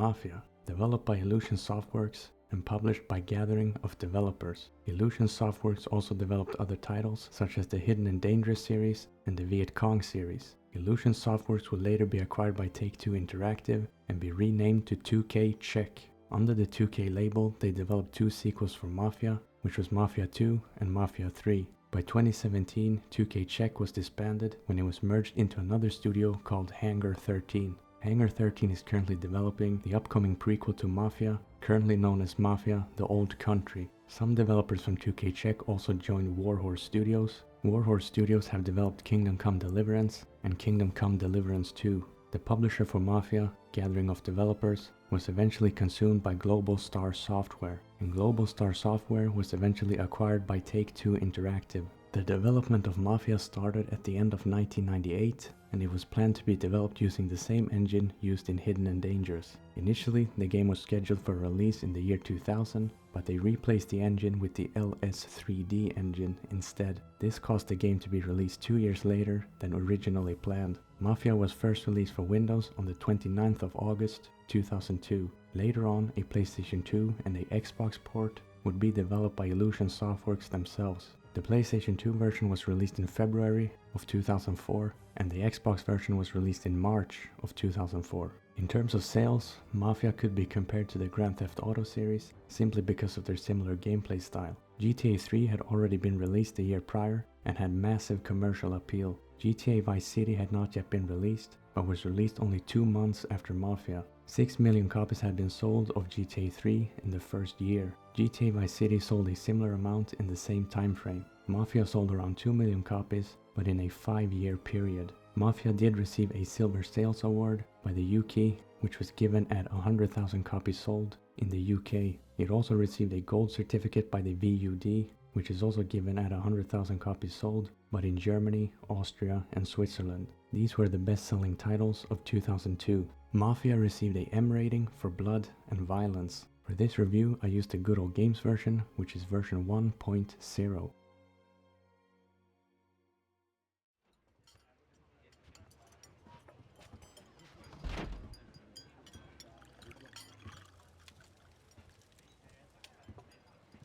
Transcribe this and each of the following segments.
Mafia, developed by Illusion Softworks and published by Gathering of Developers. Illusion Softworks also developed other titles such as the Hidden and Dangerous series and the Viet Cong series. Illusion Softworks would later be acquired by Take-Two Interactive and be renamed to 2K Czech. Under the 2K label, they developed two sequels for Mafia, which was Mafia 2 and Mafia 3. By 2017, 2K Czech was disbanded when it was merged into another studio called Hangar 13. Hangar 13 is currently developing the upcoming prequel to Mafia, currently known as Mafia: The Old Country. Some developers from 2K Czech also joined Warhorse Studios. Warhorse Studios have developed Kingdom Come Deliverance and Kingdom Come Deliverance 2. The publisher for Mafia, Gathering of Developers, was eventually consumed by Global Star Software, and Global Star Software was eventually acquired by Take-Two Interactive. The development of Mafia started at the end of 1998, and it was planned to be developed using the same engine used in Hidden and Dangerous. Initially, the game was scheduled for release in the year 2000, but they replaced the engine with the LS3D engine instead. This caused the game to be released 2 years later than originally planned. Mafia was first released for Windows on the 29th of August 2002. Later on, a PlayStation 2 and a Xbox port would be developed by Illusion Softworks themselves. The PlayStation 2 version was released in February of 2004, and the Xbox version was released in March of 2004. In terms of sales, Mafia could be compared to the Grand Theft Auto series simply because of their similar gameplay style. GTA 3 had already been released a year prior and had massive commercial appeal. GTA Vice City had not yet been released, but was released only 2 months after Mafia. 6 million copies had been sold of GTA 3 in the first year. GTA Vice City sold a similar amount in the same time frame. Mafia sold around 2 million copies, but in a 5-year period. Mafia did receive a Silver Sales Award by the UK, which was given at 100,000 copies sold in the UK. It also received a Gold certificate by the VUD, which is also given at 100,000 copies sold, but in Germany, Austria, and Switzerland. These were the best-selling titles of 2002. Mafia received a M rating for blood and violence. For this review, I used the Good Old Games version, which is version 1.0.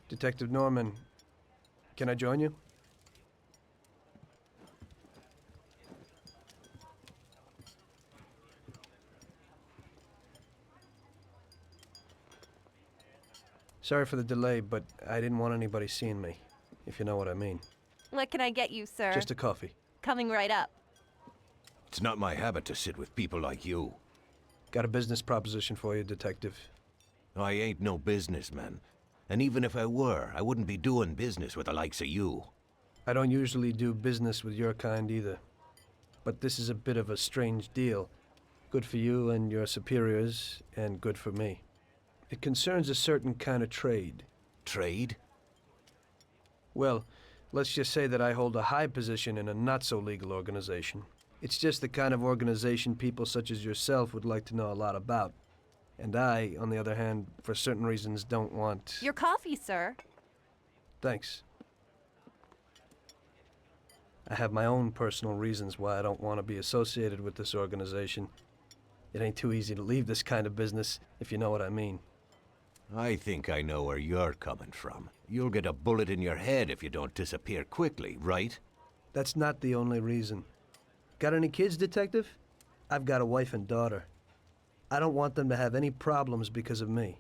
Detective Norman, can I join you? Sorry for the delay, but I didn't want anybody seeing me, if you know what I mean. What can I get you, sir? Just a coffee. Coming right up. It's not my habit to sit with people like you. Got a business proposition for you, Detective. I ain't no businessman. And even if I were, I wouldn't be doing business with the likes of you. I don't usually do business with your kind either. But this is a bit of a strange deal. Good for you and your superiors, and good for me. It concerns a certain kind of trade. Trade? Well, let's just say that I hold a high position in a not-so-legal organization. It's just the kind of organization people such as yourself would like to know a lot about. And I, on the other hand, for certain reasons don't want... Your coffee, sir. Thanks. I have my own personal reasons why I don't want to be associated with this organization. It ain't too easy to leave this kind of business, if you know what I mean. I think I know where you're coming from. You'll get a bullet in your head if you don't disappear quickly, right? That's not the only reason. Got any kids, Detective? I've got a wife and daughter. I don't want them to have any problems because of me.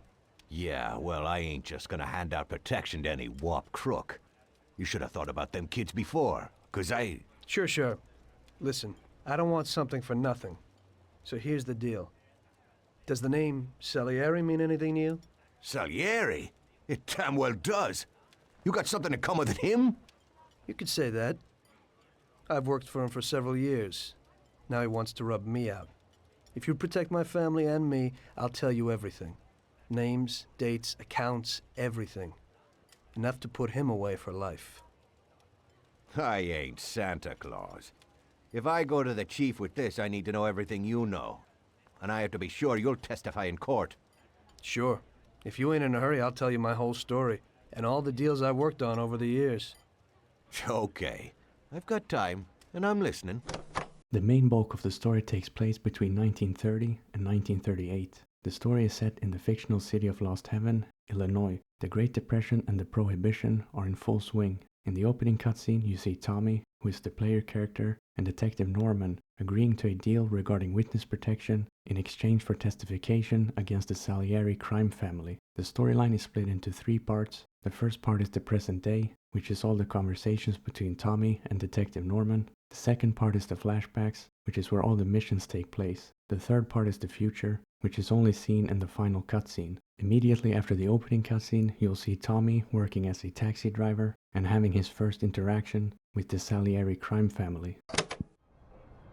Yeah, well, I ain't just gonna hand out protection to any wop crook. You should have thought about them kids before, 'cause I... Sure. Listen, I don't want something for nothing. So here's the deal. Does the name Salieri mean anything to you? Salieri? It damn well does. You got something in common with him? You could say that. I've worked for him for several years. Now he wants to rub me out. If you protect my family and me, I'll tell you everything. Names, dates, accounts, everything. Enough to put him away for life. I ain't Santa Claus. If I go to the chief with this, I need to know everything you know. And I have to be sure you'll testify in court. Sure. If you ain't in a hurry, I'll tell you my whole story, and all the deals I've worked on over the years. Okay. I've got time, and I'm listening. The main bulk of the story takes place between 1930 and 1938. The story is set in the fictional city of Lost Heaven, Illinois. The Great Depression and the Prohibition are in full swing. In the opening cutscene, you see Tommy, who is the player character, and Detective Norman agreeing to a deal regarding witness protection in exchange for testification against the Salieri crime family. The storyline is split into 3 parts. The first part is the present day, which is all the conversations between Tommy and Detective Norman. The second part is the flashbacks, which is where all the missions take place. The third part is the future, which is only seen in the final cutscene. Immediately after the opening cutscene, you'll see Tommy working as a taxi driver and having his first interaction with the Salieri crime family.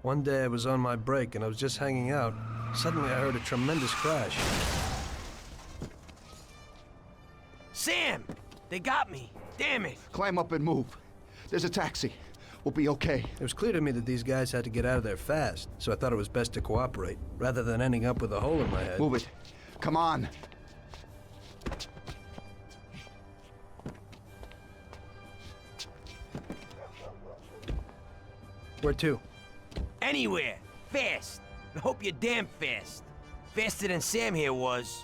One day I was on my break and I was just hanging out. Suddenly I heard a tremendous crash. Sam! They got me! Damn it! Climb up and move. There's a taxi. We'll be okay. It was clear to me that these guys had to get out of there fast, so I thought it was best to cooperate, rather than ending up with a hole in my head. Move it. Come on. Where to? Anywhere! Fast! I hope you're damn fast. Faster than Sam here was.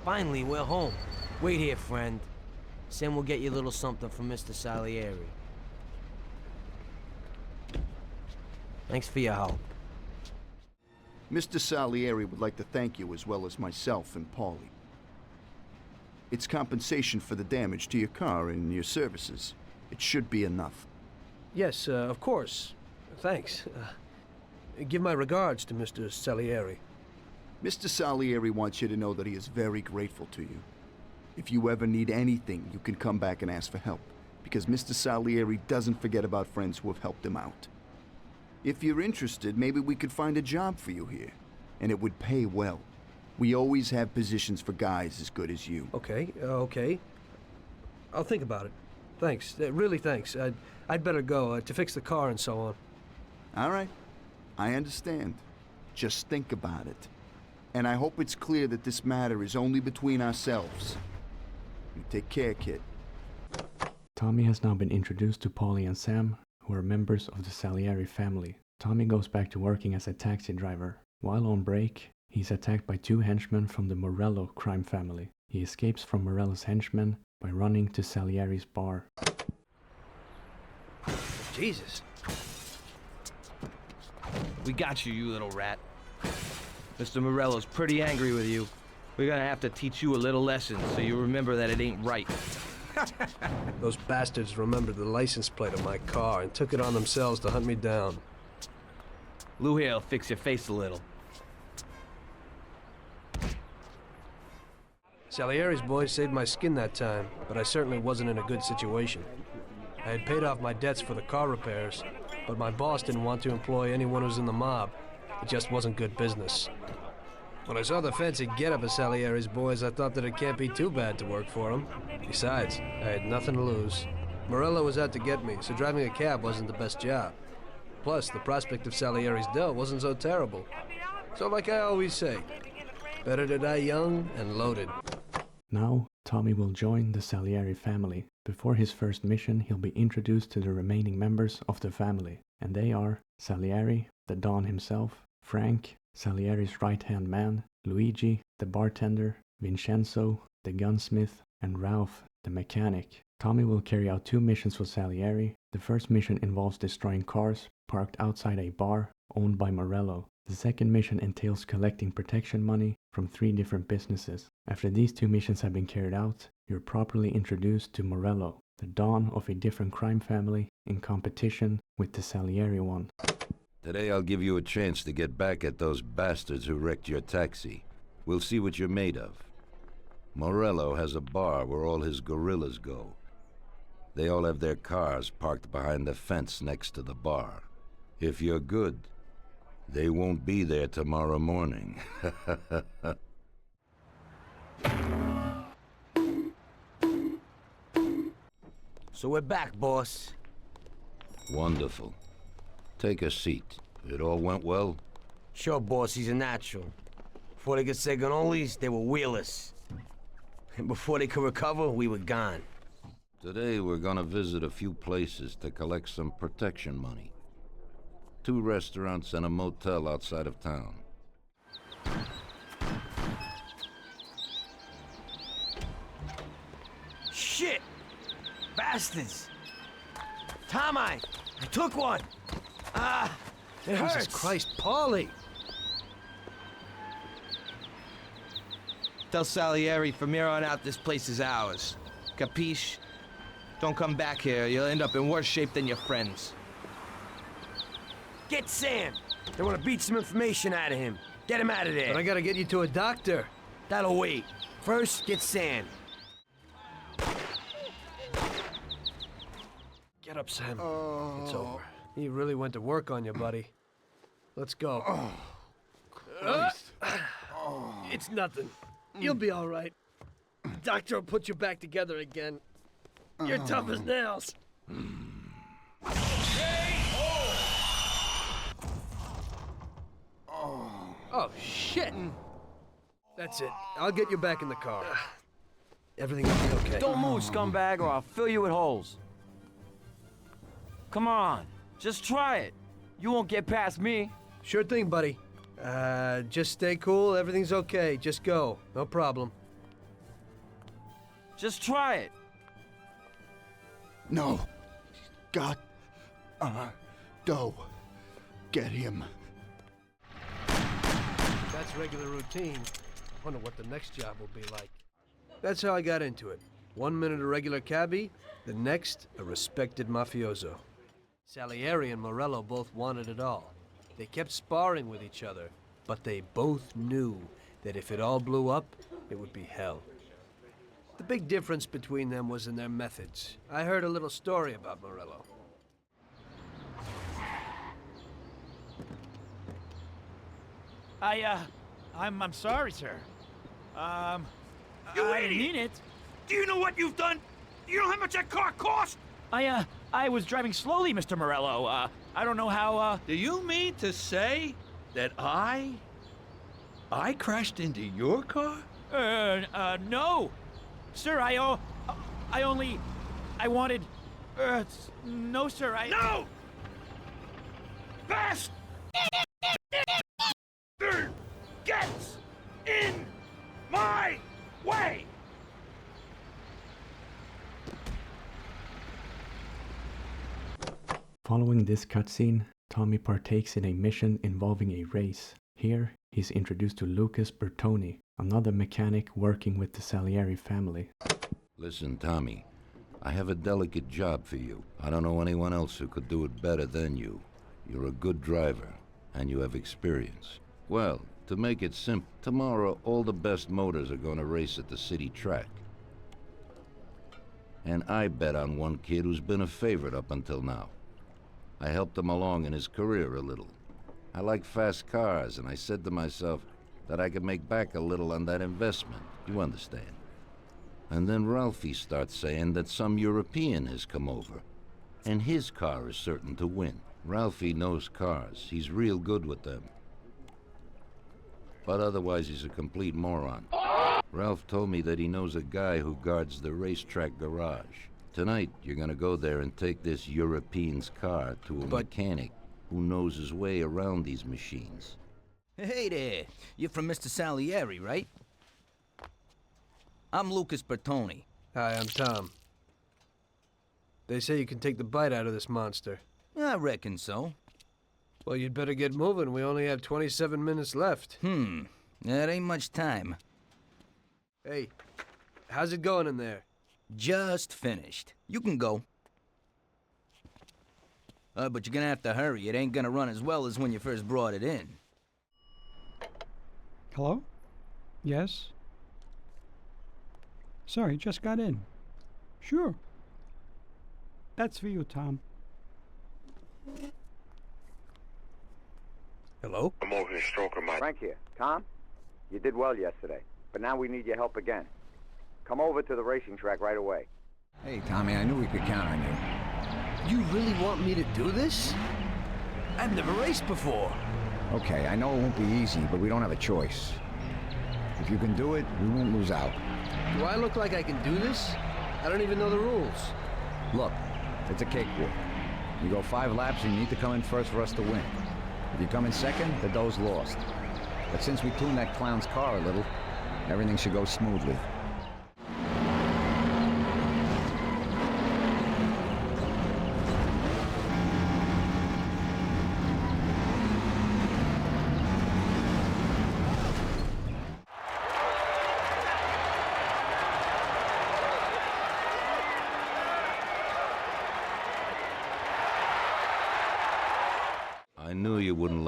Finally, we're home. Wait here, friend. Sam will get you a little something from Mr. Salieri. Thanks for your help. Mr. Salieri would like to thank you as well as myself and Paulie. It's compensation for the damage to your car and your services. It should be enough. Yes, of course. Thanks. Give my regards to Mr. Salieri. Mr. Salieri wants you to know that he is very grateful to you. If you ever need anything, you can come back and ask for help, because Mr. Salieri doesn't forget about friends who have helped him out. If you're interested, maybe we could find a job for you here, and it would pay well. We always have positions for guys as good as you. Okay, okay. I'll think about it. Thanks, really thanks. I'd better go to fix the car and so on. All right, I understand. Just think about it. And I hope it's clear that this matter is only between ourselves. You take care, kid. Tommy has now been introduced to Paulie and Sam, who are members of the Salieri family. Tommy goes back to working as a taxi driver. While on break, he's attacked by 2 henchmen from the Morello crime family. He escapes from Morello's henchmen by running to Salieri's bar. Jesus. We got you, you little rat. Mr. Morello's pretty angry with you. We're gonna have to teach you a little lesson so you remember that it ain't right. Those bastards remembered the license plate of my car and took it on themselves to hunt me down. Lou here'll fix your face a little. Salieri's boys saved my skin that time, but I certainly wasn't in a good situation. I had paid off my debts for the car repairs, but my boss didn't want to employ anyone who was in the mob. It just wasn't good business. When I saw the fancy getup of Salieri's boys, I thought that it can't be too bad to work for them. Besides, I had nothing to lose. Morello was out to get me, so driving a cab wasn't the best job. Plus, the prospect of Salieri's dough wasn't so terrible. So like I always say, better to die young and loaded. Now, Tommy will join the Salieri family. Before his first mission, he'll be introduced to the remaining members of the family. And they are Salieri, the Don himself, Frank, Salieri's right-hand man, Luigi, the bartender, Vincenzo, the gunsmith, and Ralph, the mechanic. Tommy will carry out 2 missions for Salieri. The first mission involves destroying cars parked outside a bar owned by Morello. The second mission entails collecting protection money from 3 different businesses. After these 2 missions have been carried out, you're properly introduced to Morello, the Don of a different crime family in competition with the Salieri one. Today I'll give you a chance to get back at those bastards who wrecked your taxi. We'll see what you're made of. Morello has a bar where all his gorillas go. They all have their cars parked behind the fence next to the bar. If you're good, they won't be there tomorrow morning. So we're back, boss. Wonderful. Take a seat. It all went well? Sure, boss, he's a natural. Before they could say cannolis, they were wheelers. And before they could recover, we were gone. Today we're gonna visit a few places to collect some protection money. 2 restaurants and a motel outside of town. bastards! Tom, I took one! Ah, it hurts! Jesus Christ, Paulie! Tell Salieri from here on out this place is ours. Capiche? Don't come back here. You'll end up in worse shape than your friends. Get Sam! They want to beat some information out of him. Get him out of there. But I gotta get you to a doctor. That'll wait. First, get Sam. Get up, Sam. It's over. He really went to work on you, buddy. Let's go. Christ. It's nothing. You'll be all right. Doctor will put you back together again. You're tough as nails. Oh, shit. That's it. I'll get you back in the car. Everything will be okay. Don't move, scumbag, or I'll fill you with holes. Come on, just try it. You won't get past me. Sure thing, buddy. Just stay cool. Everything's okay. Just go. No problem. Just try it. No. God. Go. Get him. That's regular routine. Wonder what the next job will be like. That's how I got into it. 1 minute a regular cabbie, the next a respected mafioso. Salieri and Morello both wanted it all. They kept sparring with each other, but they both knew that if it all blew up, it would be hell. The big difference between them was in their methods. I heard a little story about Morello. I'm sorry, sir. You I idiot! mean it. Do you know what you've done? You know how much that car cost? I was driving slowly, Mr. Morello. I don't know how, Do you mean to say that I crashed into your car? no. Sir, I wanted, no, sir, No! Best gets in my way! Following this cutscene, Tommy partakes in a mission involving a race. Here, he's introduced to Lucas Bertoni, another mechanic working with the Salieri family. Listen, Tommy, I have a delicate job for you. I don't know anyone else who could do it better than you. You're a good driver, and you have experience. Well, to make it simple, tomorrow all the best motors are going to race at the city track. And I bet on one kid who's been a favorite up until now. I helped him along in his career a little. I like fast cars, and I said to myself that I could make back a little on that investment. You understand? And then Ralphie starts saying that some European has come over, and his car is certain to win. Ralphie knows cars. He's real good with them. But otherwise, he's a complete moron. Ralph told me that he knows a guy who guards the racetrack garage. Tonight, you're gonna go there and take this European's car to a mechanic who knows his way around these machines. Hey there, you're from Mr. Salieri, right? I'm Lucas Bertoni. Hi, I'm Tom. They say you can take the bite out of this monster. I reckon so. Well, you'd better get moving. We only have 27 minutes left. That ain't much time. Hey, how's it going in there? Just finished. You can go. But you're gonna have to hurry. It ain't gonna run as well as when you first brought it in. Hello? Yes? Sorry, just got in. Sure. That's for you, Tom. Hello? I'm over here stroking my... Frank here. Tom, you did well yesterday, but now we need your help again. Come over to the racing track right away. Hey, Tommy, I knew we could count on you. You really want me to do this? I've never raced before. Okay, I know it won't be easy, but we don't have a choice. If you can do it, we won't lose out. Do I look like I can do this? I don't even know the rules. Look, it's a cakewalk. You go 5 laps and you need to come in first for us to win. If you come in second, the dough's lost. But since we tuned that clown's car a little, everything should go smoothly.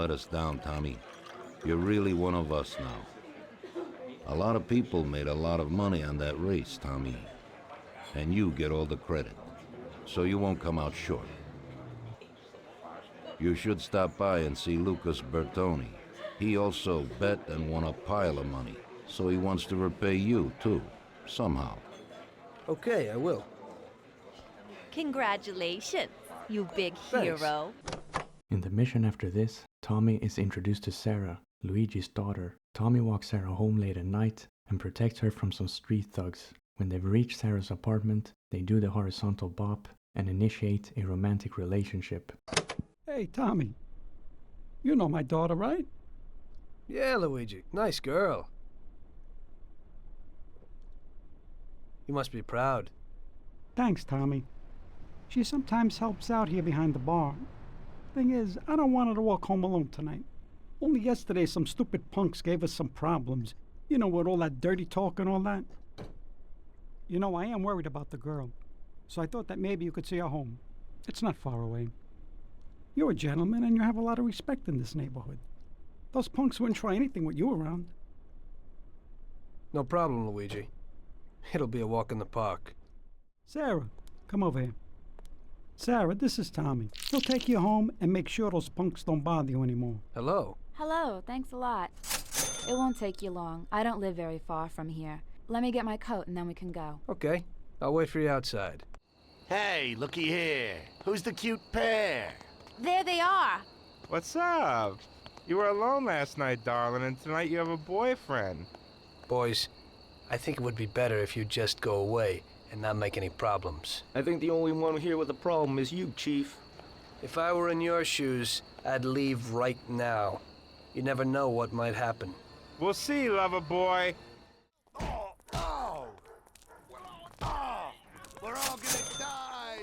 let us down, Tommy. You're really one of us now. A lot of people made a lot of money on that race, Tommy. And you get all the credit. So you won't come out short. You should stop by and see Lucas Bertoni. He also bet and won a pile of money. So he wants to repay you, too. Somehow. Okay, I will. Congratulations, you big Thanks. hero. In the mission after this, Tommy is introduced to Sarah, Luigi's daughter. Tommy walks Sarah home late at night and protects her from some street thugs. When they've reached Sarah's apartment, they do the horizontal bop and initiate a romantic relationship. Hey, Tommy. You know my daughter, right? Yeah, Luigi. Nice girl. You must be proud. Thanks, Tommy. She sometimes helps out here behind the bar. Thing is, I don't want her to walk home alone tonight. Only yesterday some stupid punks gave us some problems. You know, with all that dirty talk and all that. You know, I am worried about the girl. So I thought that maybe you could see her home. It's not far away. You're a gentleman and you have a lot of respect in this neighborhood. Those punks wouldn't try anything with you around. No problem, Luigi. It'll be a walk in the park. Sarah, come over here. Sarah, this is Tommy. He'll take you home and make sure those punks don't bother you anymore. Hello. Hello, thanks a lot. It won't take you long. I don't live very far from here. Let me get my coat and then we can go. Okay, I'll wait for you outside. Hey, looky here. Who's the cute pair? There they are. What's up? You were alone last night, darling, and tonight you have a boyfriend. Boys, I think it would be better if you just go away and not make any problems. I think the only one here with a problem is you, Chief. If I were in your shoes, I'd leave right now. You never know what might happen. We'll see, lover boy. We're all gonna die!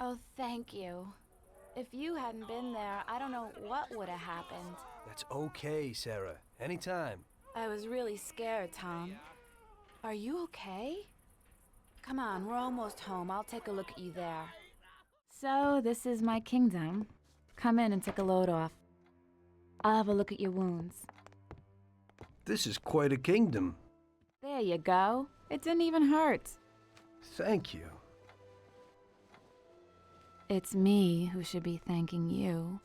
Oh, thank you. If you hadn't been there, I don't know what would have happened. That's okay, Sarah. Anytime. I was really scared, Tom. Are you okay? Come on, we're almost home. I'll take a look at you there. So, this is my kingdom. Come in and take a load off. I'll have a look at your wounds. This is quite a kingdom. There you go. It didn't even hurt. Thank you. It's me who should be thanking you.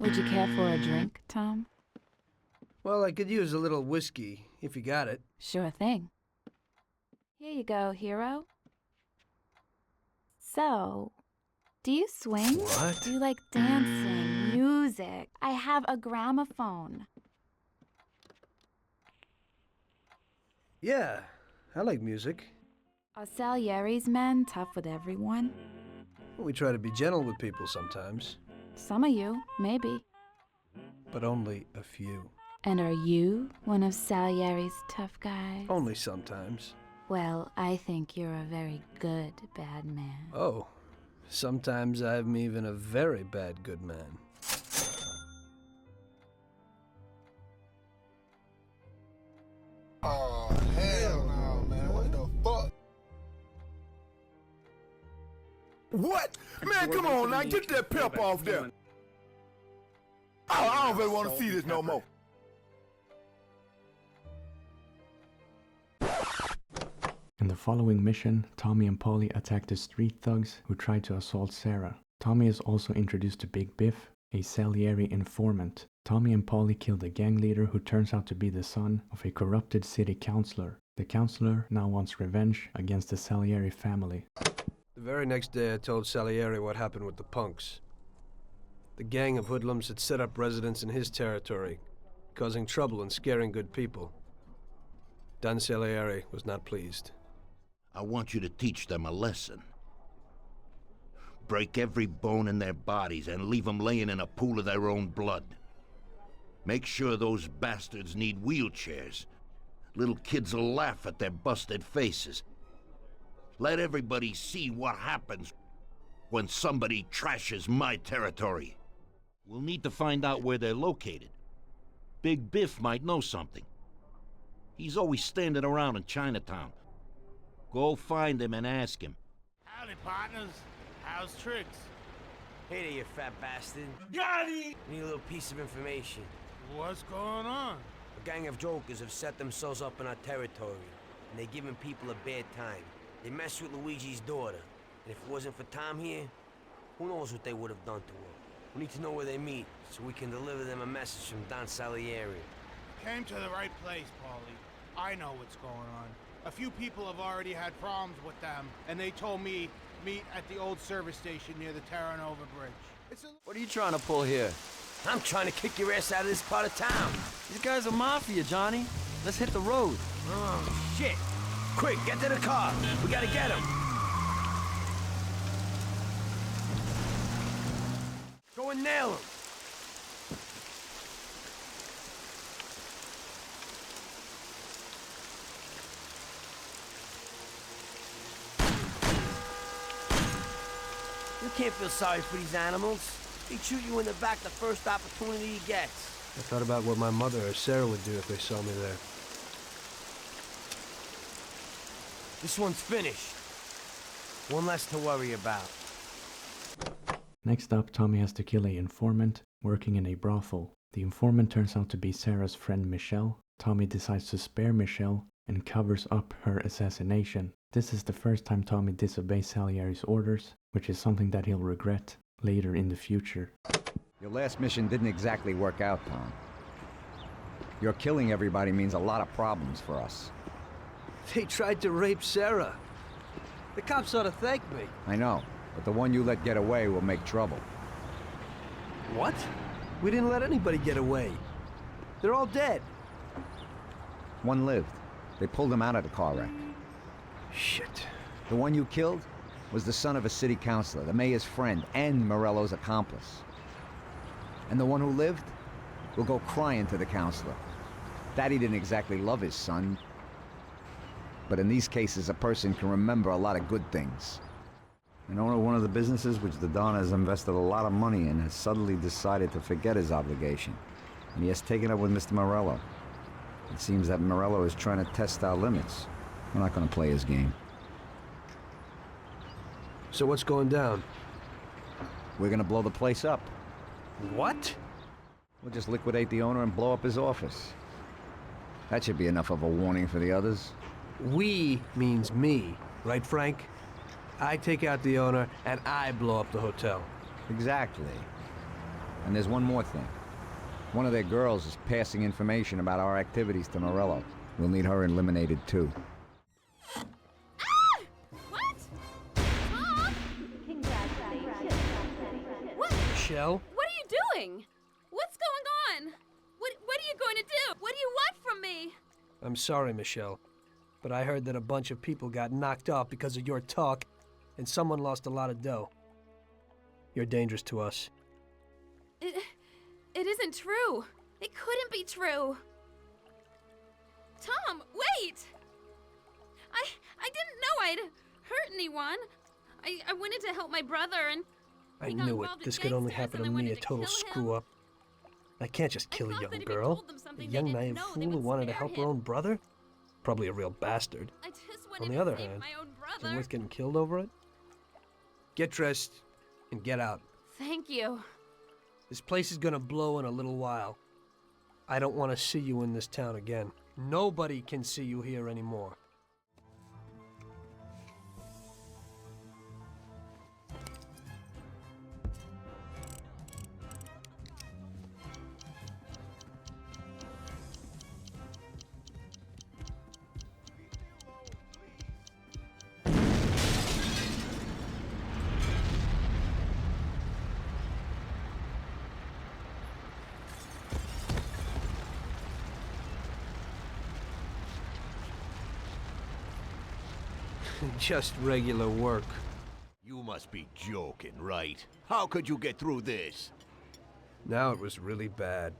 Would you care for a drink, Tom? Well, I could use a little whiskey, if you got it. Sure thing. Here you go, hero. So, do you swing? What? Do you like dancing, music? I have a gramophone. Yeah, I like music. Are Salieri's men tough with everyone? We try to be gentle with people sometimes. Some of you, maybe. But only a few. And are you one of Salieri's tough guys? Only sometimes. Well, I think you're a very good bad man. Oh, sometimes I'm even a very bad good man. Oh, hell no, man. What the fuck? What? Man, come on now. Get that pep off there. Oh, I don't really want to see this no more. In the following mission, Tommy and Polly attack the street thugs who try to assault Sarah. Tommy is also introduced to Big Biff, a Salieri informant. Tommy and Polly kill the gang leader who turns out to be the son of a corrupted city councilor. The councilor now wants revenge against the Salieri family. The very next day I told Salieri what happened with the punks. The gang of hoodlums had set up residence in his territory, causing trouble and scaring good people. Don Salieri was not pleased. I want you to teach them a lesson. Break every bone in their bodies and leave them laying in a pool of their own blood. Make sure those bastards need wheelchairs. Little kids will laugh at their busted faces. Let everybody see what happens when somebody trashes my territory. We'll need to find out where they're located. Big Biff might know something. He's always standing around in Chinatown. Go find him and ask him. Howdy, partners. How's tricks? Hey there, you fat bastard. Got it! Need a little piece of information. What's going on? A gang of jokers have set themselves up in our territory, and they're giving people a bad time. They messed with Luigi's daughter, and if it wasn't for Tom here, who knows what they would have done to her. We need to know where they meet, so we can deliver them a message from Don Salieri. Came to the right place, Paulie. I know what's going on. A few people have already had problems with them, and they told me meet at the old service station near the Terranova Bridge. What are you trying to pull here? I'm trying to kick your ass out of this part of town. These guys are Mafia, Johnny. Let's hit the road. Oh, shit. Quick, get to the car. We gotta get him. Go and nail him. You can't feel sorry for these animals. They shoot you in the back the first opportunity he gets. I thought about what my mother or Sarah would do if they saw me there. This one's finished. One less to worry about. Next up, Tommy has to kill an informant working in a brothel. The informant turns out to be Sarah's friend Michelle. Tommy decides to spare Michelle and covers up her assassination. This is the first time Tommy disobeys Salieri's orders, which is something that he'll regret later in the future. Your last mission didn't exactly work out, Tom. Your killing everybody means a lot of problems for us. They tried to rape Sarah. The cops ought to thank me. I know, but the one you let get away will make trouble. What? We didn't let anybody get away. They're all dead. One lived. They pulled him out of the car wreck. Shit. The one you killed was the son of a city councilor, the mayor's friend, and Morello's accomplice. And the one who lived will go crying to the councilor. Daddy didn't exactly love his son, but in these cases, a person can remember a lot of good things. An owner of one of the businesses which the Don has invested a lot of money in has suddenly decided to forget his obligation, and he has taken up with Mr. Morello. It seems that Morello is trying to test our limits. We're not going to play his game. So what's going down? We're gonna blow the place up. What? We'll just liquidate the owner and blow up his office. That should be enough of a warning for the others. We means me, right, Frank? I take out the owner and I blow up the hotel. Exactly. And there's one more thing. One of their girls is passing information about our activities to Morello. We'll need her eliminated too. Michelle? What are you doing? What's going on? What are you going to do? What do you want from me? I'm sorry, Michelle, but I heard that a bunch of people got knocked off because of your talk, and someone lost a lot of dough. You're dangerous to us. It isn't true. It couldn't be true. Tom, wait! I didn't know I'd hurt anyone. I wanted to help my brother and I knew it. This could only happen to me, a total screw-up. I can't just kill a young girl. A young, naive fool who wanted to help her own brother? Probably a real bastard. On the other hand, is it worth getting killed over it? Get dressed and get out. Thank you. This place is gonna blow in a little while. I don't want to see you in this town again. Nobody can see you here anymore. Just regular work. You must be joking, right? How could you get through this? Now it was really bad.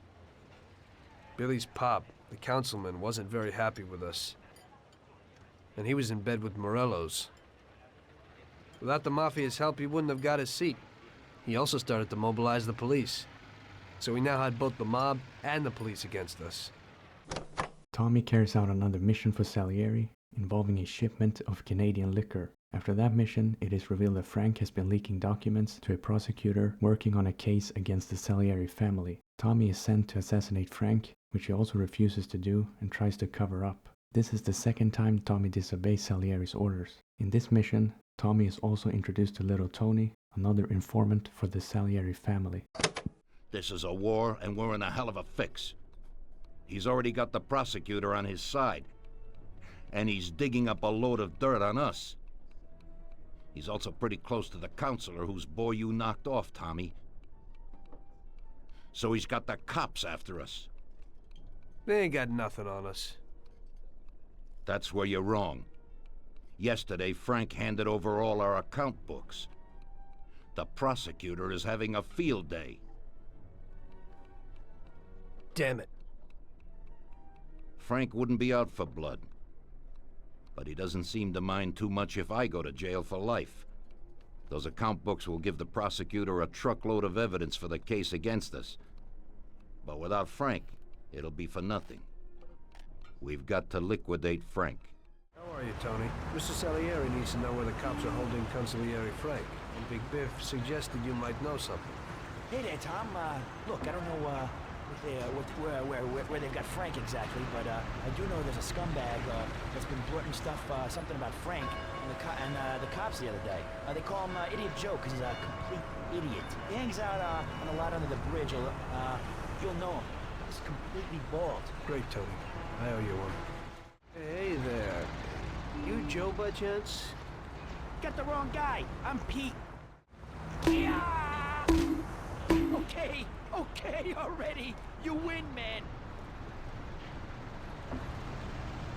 Billy's pop, the councilman, wasn't very happy with us. And he was in bed with Morello's. Without the Mafia's help, he wouldn't have got his seat. He also started to mobilize the police. So we now had both the mob and the police against us. Tommy carries out another mission for Salieri, involving a shipment of Canadian liquor. After that mission, it is revealed that Frank has been leaking documents to a prosecutor working on a case against the Salieri family. Tommy is sent to assassinate Frank, which he also refuses to do and tries to cover up. This is the second time Tommy disobeys Salieri's orders. In this mission, Tommy is also introduced to little Tony, another informant for the Salieri family. This is a war, and we're in a hell of a fix. He's already got the prosecutor on his side, and he's digging up a load of dirt on us. He's also pretty close to the counselor whose boy you knocked off, Tommy. So he's got the cops after us. They ain't got nothing on us. That's where you're wrong. Yesterday, Frank handed over all our account books. The prosecutor is having a field day. Damn it. Frank wouldn't be out for blood. But he doesn't seem to mind too much if I go to jail for life. Those account books will give the prosecutor a truckload of evidence for the case against us. But without Frank, it'll be for nothing. We've got to liquidate Frank. How are you, Tony? Mr. Salieri needs to know where the cops are holding Consigliere Frank. And Big Biff suggested you might know something. Hey there, Tom. Look, I don't know where they've got Frank exactly, but I do know there's a scumbag that's been blurting stuff, something about Frank and the cops the other day. They call him Idiot Joe because he's a complete idiot. He hangs out on a lot under the bridge. You'll know him. He's completely bald. Great, Tony. I owe you one. Hey there. You Joe by chance? Got the wrong guy. I'm Pete. Yeah! Okay, already. You win, man.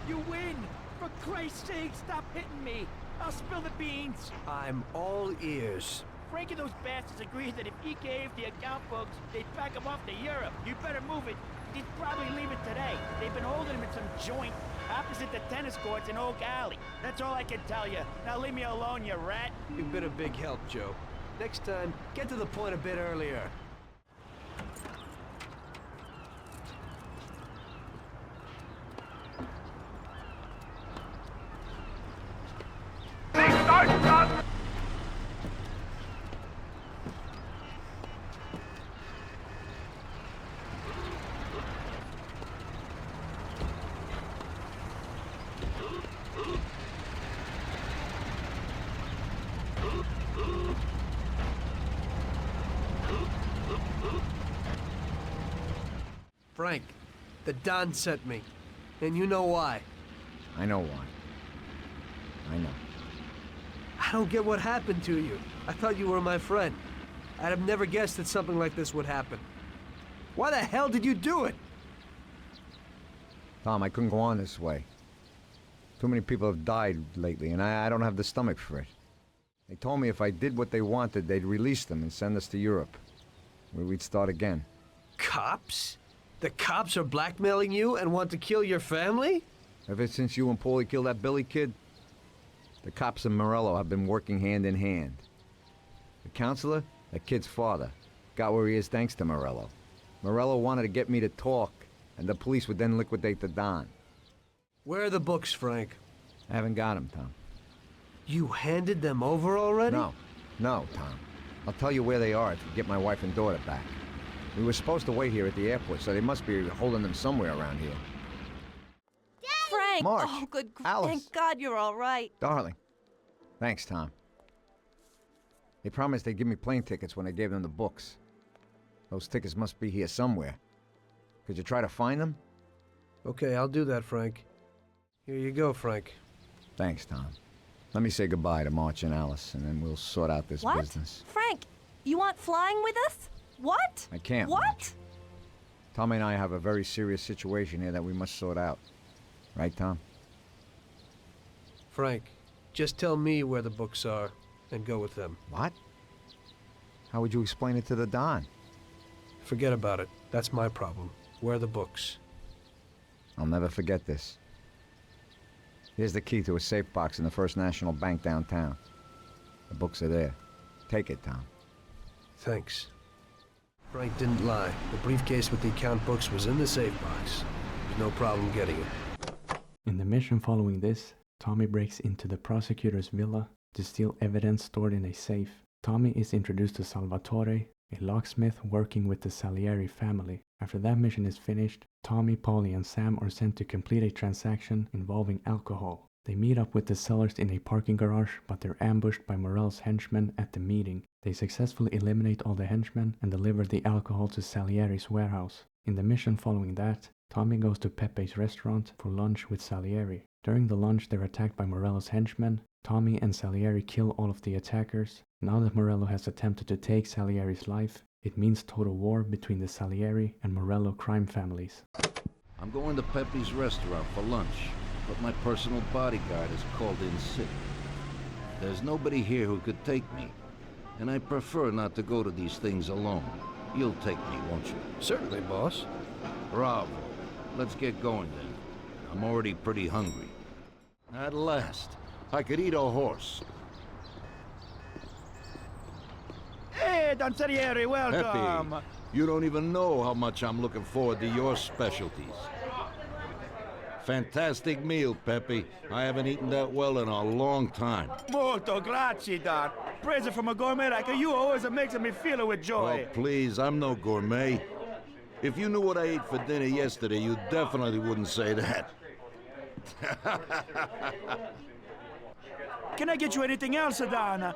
You win. For Christ's sake, stop hitting me. I'll spill the beans. I'm all ears. Frank and those bastards agreed that if he gave the account books, they'd pack him off to Europe. You better move it. He'd probably leave it today. They've been holding him in some joint opposite the tennis courts in Oak Alley. That's all I can tell you. Now leave me alone, you rat. You've been a big help, Joe. Next time, get to the point a bit earlier. Frank, the Don sent me. And you know why. I know why. I know. I don't get what happened to you. I thought you were my friend. I'd have never guessed that something like this would happen. Why the hell did you do it? Tom, I couldn't go on this way. Too many people have died lately, and I don't have the stomach for it. They told me if I did what they wanted, they'd release them and send us to Europe, where we'd start again. Cops? The cops are blackmailing you and want to kill your family? Ever since you and Paulie killed that Billy kid, the cops and Morello have been working hand in hand. The counselor, that kid's father, got where he is thanks to Morello. Morello wanted to get me to talk, and the police would then liquidate the Don. Where are the books, Frank? I haven't got them, Tom. You handed them over already? No, Tom. I'll tell you where they are if you get my wife and daughter back. We were supposed to wait here at the airport, so they must be holding them somewhere around here. Frank! March, Oh, good. Alice. Thank God you're all right. Darling. Thanks, Tom. They promised they'd give me plane tickets when I gave them the books. Those tickets must be here somewhere. Could you try to find them? Okay, I'll do that, Frank. Here you go, Frank. Thanks, Tom. Let me say goodbye to March and Alice, and then we'll sort out this What? business. Frank, you want flying with us? What? I can't. What? March. Tommy and I have a very serious situation here that we must sort out. Right, Tom? Frank, just tell me where the books are and go with them. What? How would you explain it to the Don? Forget about it. That's my problem. Where are the books? I'll never forget this. Here's the key to a safe box in the First National Bank downtown. The books are there. Take it, Tom. Thanks. Frank didn't lie. The briefcase with the account books was in the safe box. no problem getting it. In the mission following this, Tommy breaks into the prosecutor's villa to steal evidence stored in a safe. Tommy is introduced to Salvatore, a locksmith working with the Salieri family. After that mission is finished, Tommy, Paulie, and Sam are sent to complete a transaction involving alcohol. They meet up with the sellers in a parking garage, but they're ambushed by Morell's henchmen at the meeting. They successfully eliminate all the henchmen and deliver the alcohol to Salieri's warehouse. In the mission following that, Tommy goes to Pepe's restaurant for lunch with Salieri. During the lunch, they're attacked by Morello's henchmen. Tommy and Salieri kill all of the attackers. Now that Morello has attempted to take Salieri's life, it means total war between the Salieri and Morello crime families. I'm going to Pepe's restaurant for lunch, but my personal bodyguard is called in sick. There's nobody here who could take me, and I prefer not to go to these things alone. You'll take me, won't you? Certainly, boss. Bravo. Let's get going then. I'm already pretty hungry. At last, I could eat a horse. Hey, Don Salieri, welcome! Pepe, you don't even know how much I'm looking forward to your specialties. Fantastic meal, Pepe. I haven't eaten that well in a long time. Molto grazie, Don. Praise from a gourmet like you always makes me feel with joy. Oh, please, I'm no gourmet. If you knew what I ate for dinner yesterday, you definitely wouldn't say that. Can I get you anything else, Don? I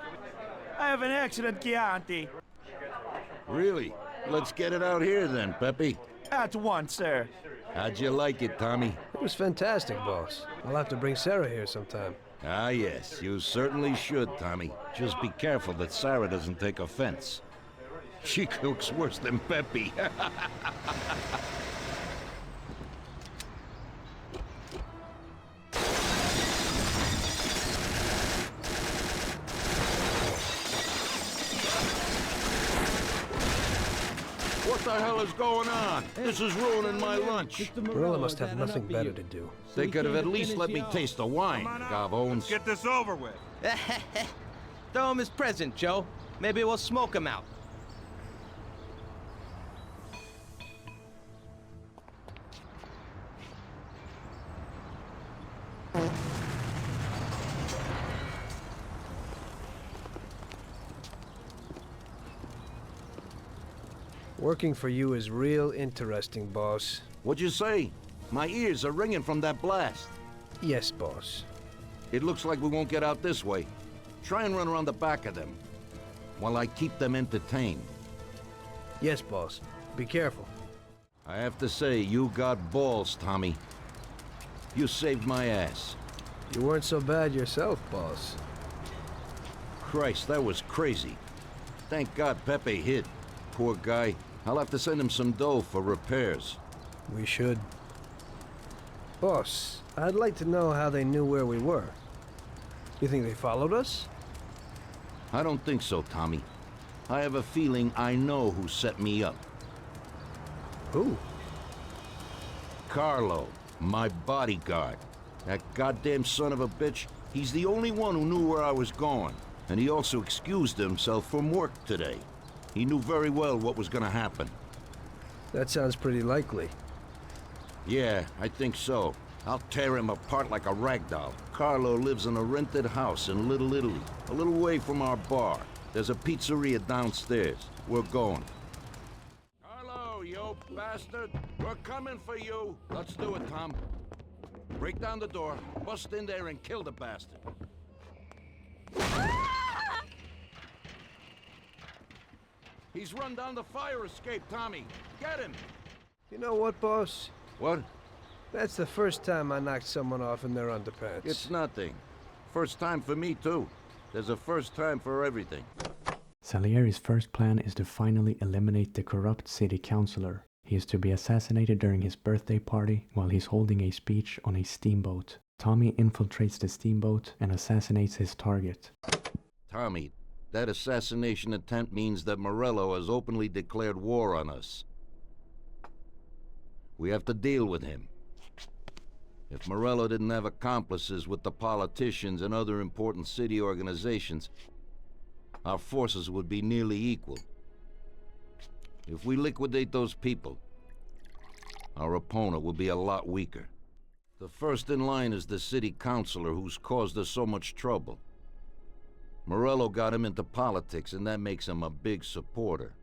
have an excellent Chianti. Really? Let's get it out here then, Pepe. At once, sir. How'd you like it, Tommy? It was fantastic, boss. I'll have to bring Sarah here sometime. Ah, yes, you certainly should, Tommy. Just be careful that Sarah doesn't take offense. She cooks worse than Pepe. What the hell is going on? This is ruining my lunch. Morello must have nothing better to do. They could have at least let me taste the wine, Gavones. Get this over with. Throw him his present, Joe. Maybe we'll smoke him out. Working for you is real interesting, boss. What'd you say? My ears are ringing from that blast. Yes, boss. It looks like we won't get out this way. Try and run around the back of them, while I keep them entertained. Yes, boss. Be careful. I have to say, you got balls, Tommy. You saved my ass. You weren't so bad yourself, boss. Christ, that was crazy. Thank God Pepe hid. Poor guy. I'll have to send him some dough for repairs. We should. Boss, I'd like to know how they knew where we were. You think they followed us? I don't think so, Tommy. I have a feeling I know who set me up. Who? Carlo, my bodyguard. That goddamn son of a bitch, he's the only one who knew where I was going. And he also excused himself from work today. He knew very well what was gonna happen. That sounds pretty likely. Yeah, I think so. I'll tear him apart like a rag doll. Carlo lives in a rented house in Little Italy, a little way from our bar. There's a pizzeria downstairs. We're going. Carlo, you bastard! We're coming for you! Let's do it, Tom. Break down the door, bust in there and kill the bastard. He's run down the fire escape, Tommy. Get him! You know what, boss? What? That's the first time I knocked someone off in their underpants. It's nothing. First time for me, too. There's a first time for everything. Salieri's first plan is to finally eliminate the corrupt city councilor. He is to be assassinated during his birthday party while he's holding a speech on a steamboat. Tommy infiltrates the steamboat and assassinates his target. Tommy, that assassination attempt means that Morello has openly declared war on us. We have to deal with him. If Morello didn't have accomplices with the politicians and other important city organizations, our forces would be nearly equal. If we liquidate those people, our opponent will be a lot weaker. The first in line is the city councilor who's caused us so much trouble. Morello got him into politics, and that makes him a big supporter.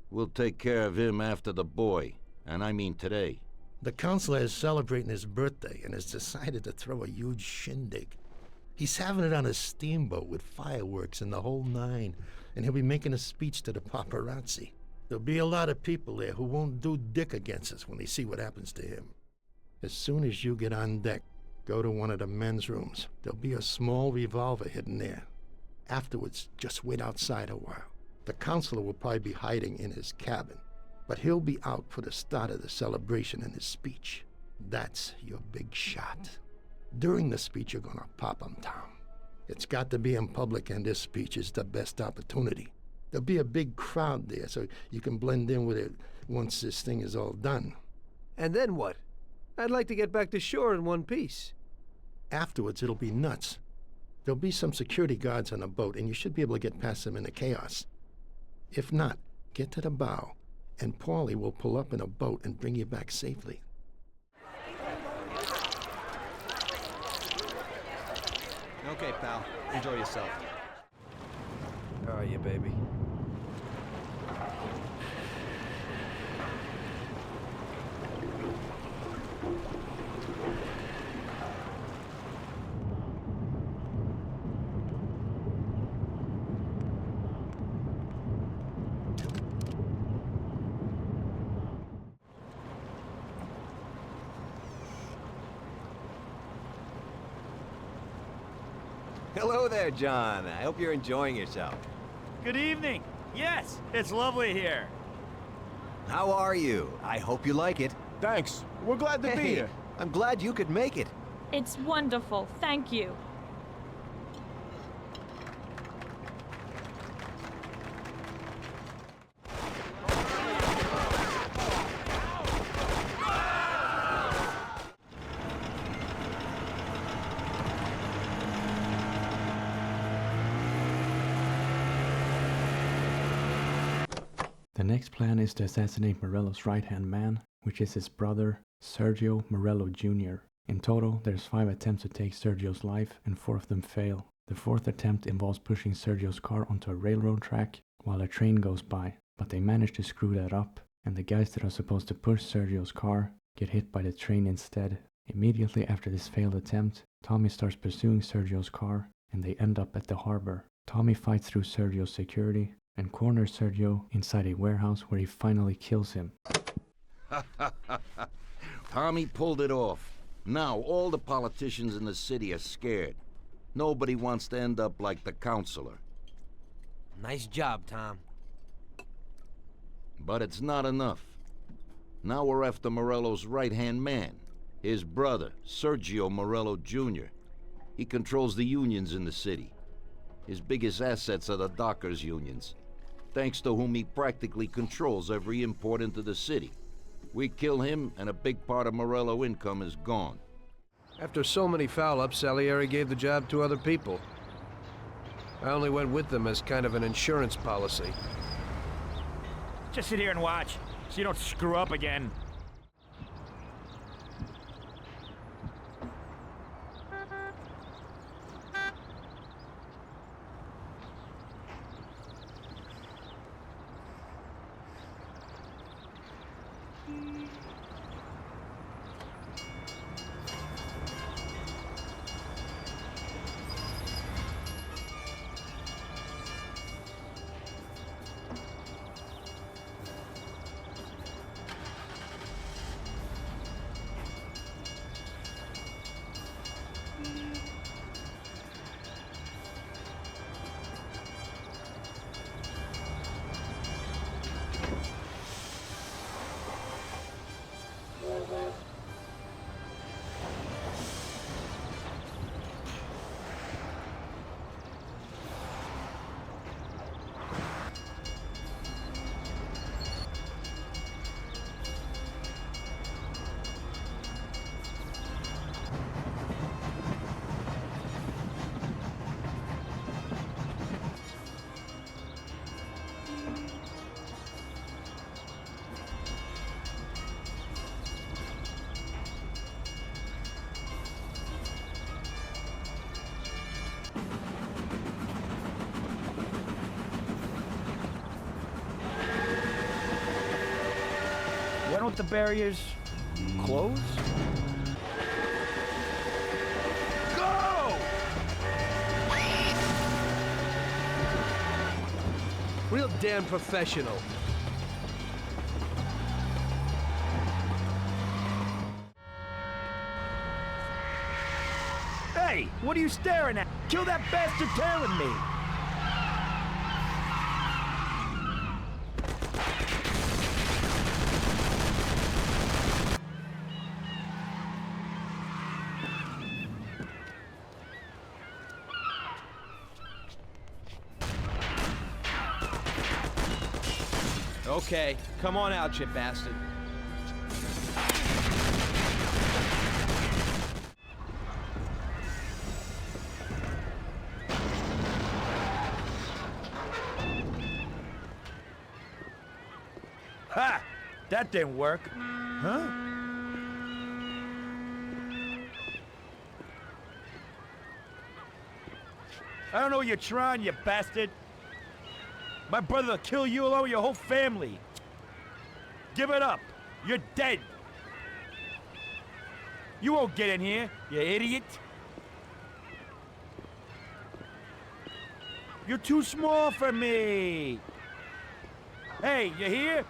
We'll take care of him after the boy, and I mean today. The councilor is celebrating his birthday and has decided to throw a huge shindig. He's having it on a steamboat with fireworks and the whole nine, and he'll be making a speech to the paparazzi. There'll be a lot of people there who won't do dick against us when they see what happens to him. As soon as you get on deck, go to one of the men's rooms. There'll be a small revolver hidden there. Afterwards, just wait outside a while. The councilor will probably be hiding in his cabin, but he'll be out for the start of the celebration and his speech. That's your big shot. During the speech, you're gonna pop him, Tom. It's got to be in public, and this speech is the best opportunity. There'll be a big crowd there, so you can blend in with it once this thing is all done. And then what? I'd like to get back to shore in one piece. Afterwards, it'll be nuts. There'll be some security guards on the boat, and you should be able to get past them in the chaos. If not, get to the bow, and Paulie will pull up in a boat and bring you back safely. Okay, pal. Enjoy yourself. How are you, baby? Hello there, John. I hope you're enjoying yourself. Good evening. Yes, it's lovely here. How are you? I hope you like it. Thanks. We're glad to be here. I'm glad you could make it. It's wonderful. Thank you. The next plan is to assassinate Morello's right-hand man, which is his brother, Sergio Morello Jr. In total, there's 5 attempts to take Sergio's life, and 4 of them fail. The 4th attempt involves pushing Sergio's car onto a railroad track while a train goes by, but they manage to screw that up, and the guys that are supposed to push Sergio's car get hit by the train instead. Immediately after this failed attempt, Tommy starts pursuing Sergio's car, and they end up at the harbor. Tommy fights through Sergio's security and corners Sergio inside a warehouse where he finally kills him. Tommy pulled it off. Now all the politicians in the city are scared. Nobody wants to end up like the councilor. Nice job, Tom. But it's not enough. Now we're after Morello's right-hand man, his brother, Sergio Morello Jr. He controls the unions in the city. His biggest assets are the dockers' unions, thanks to whom he practically controls every import into the city. We kill him, and a big part of Morello income is gone. After so many foul-ups, Salieri gave the job to other people. I only went with them as kind of an insurance policy. Just sit here and watch, so you don't screw up again. if the barrier's closed? Go! Real damn professional. Hey, what are you staring at? Kill that bastard tailing me! Okay, come on out, you bastard. Ha! That didn't work. Huh? I don't know what you're trying, you bastard. My brother will kill you along with your whole family. Give it up. You're dead. You won't get in here, you idiot. You're too small for me. Hey, you here?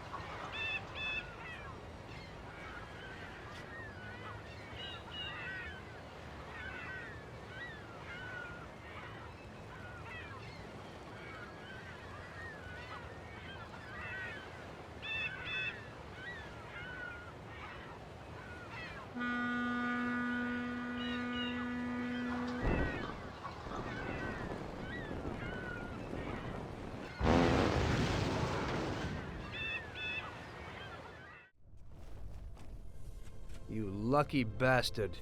You lucky bastard.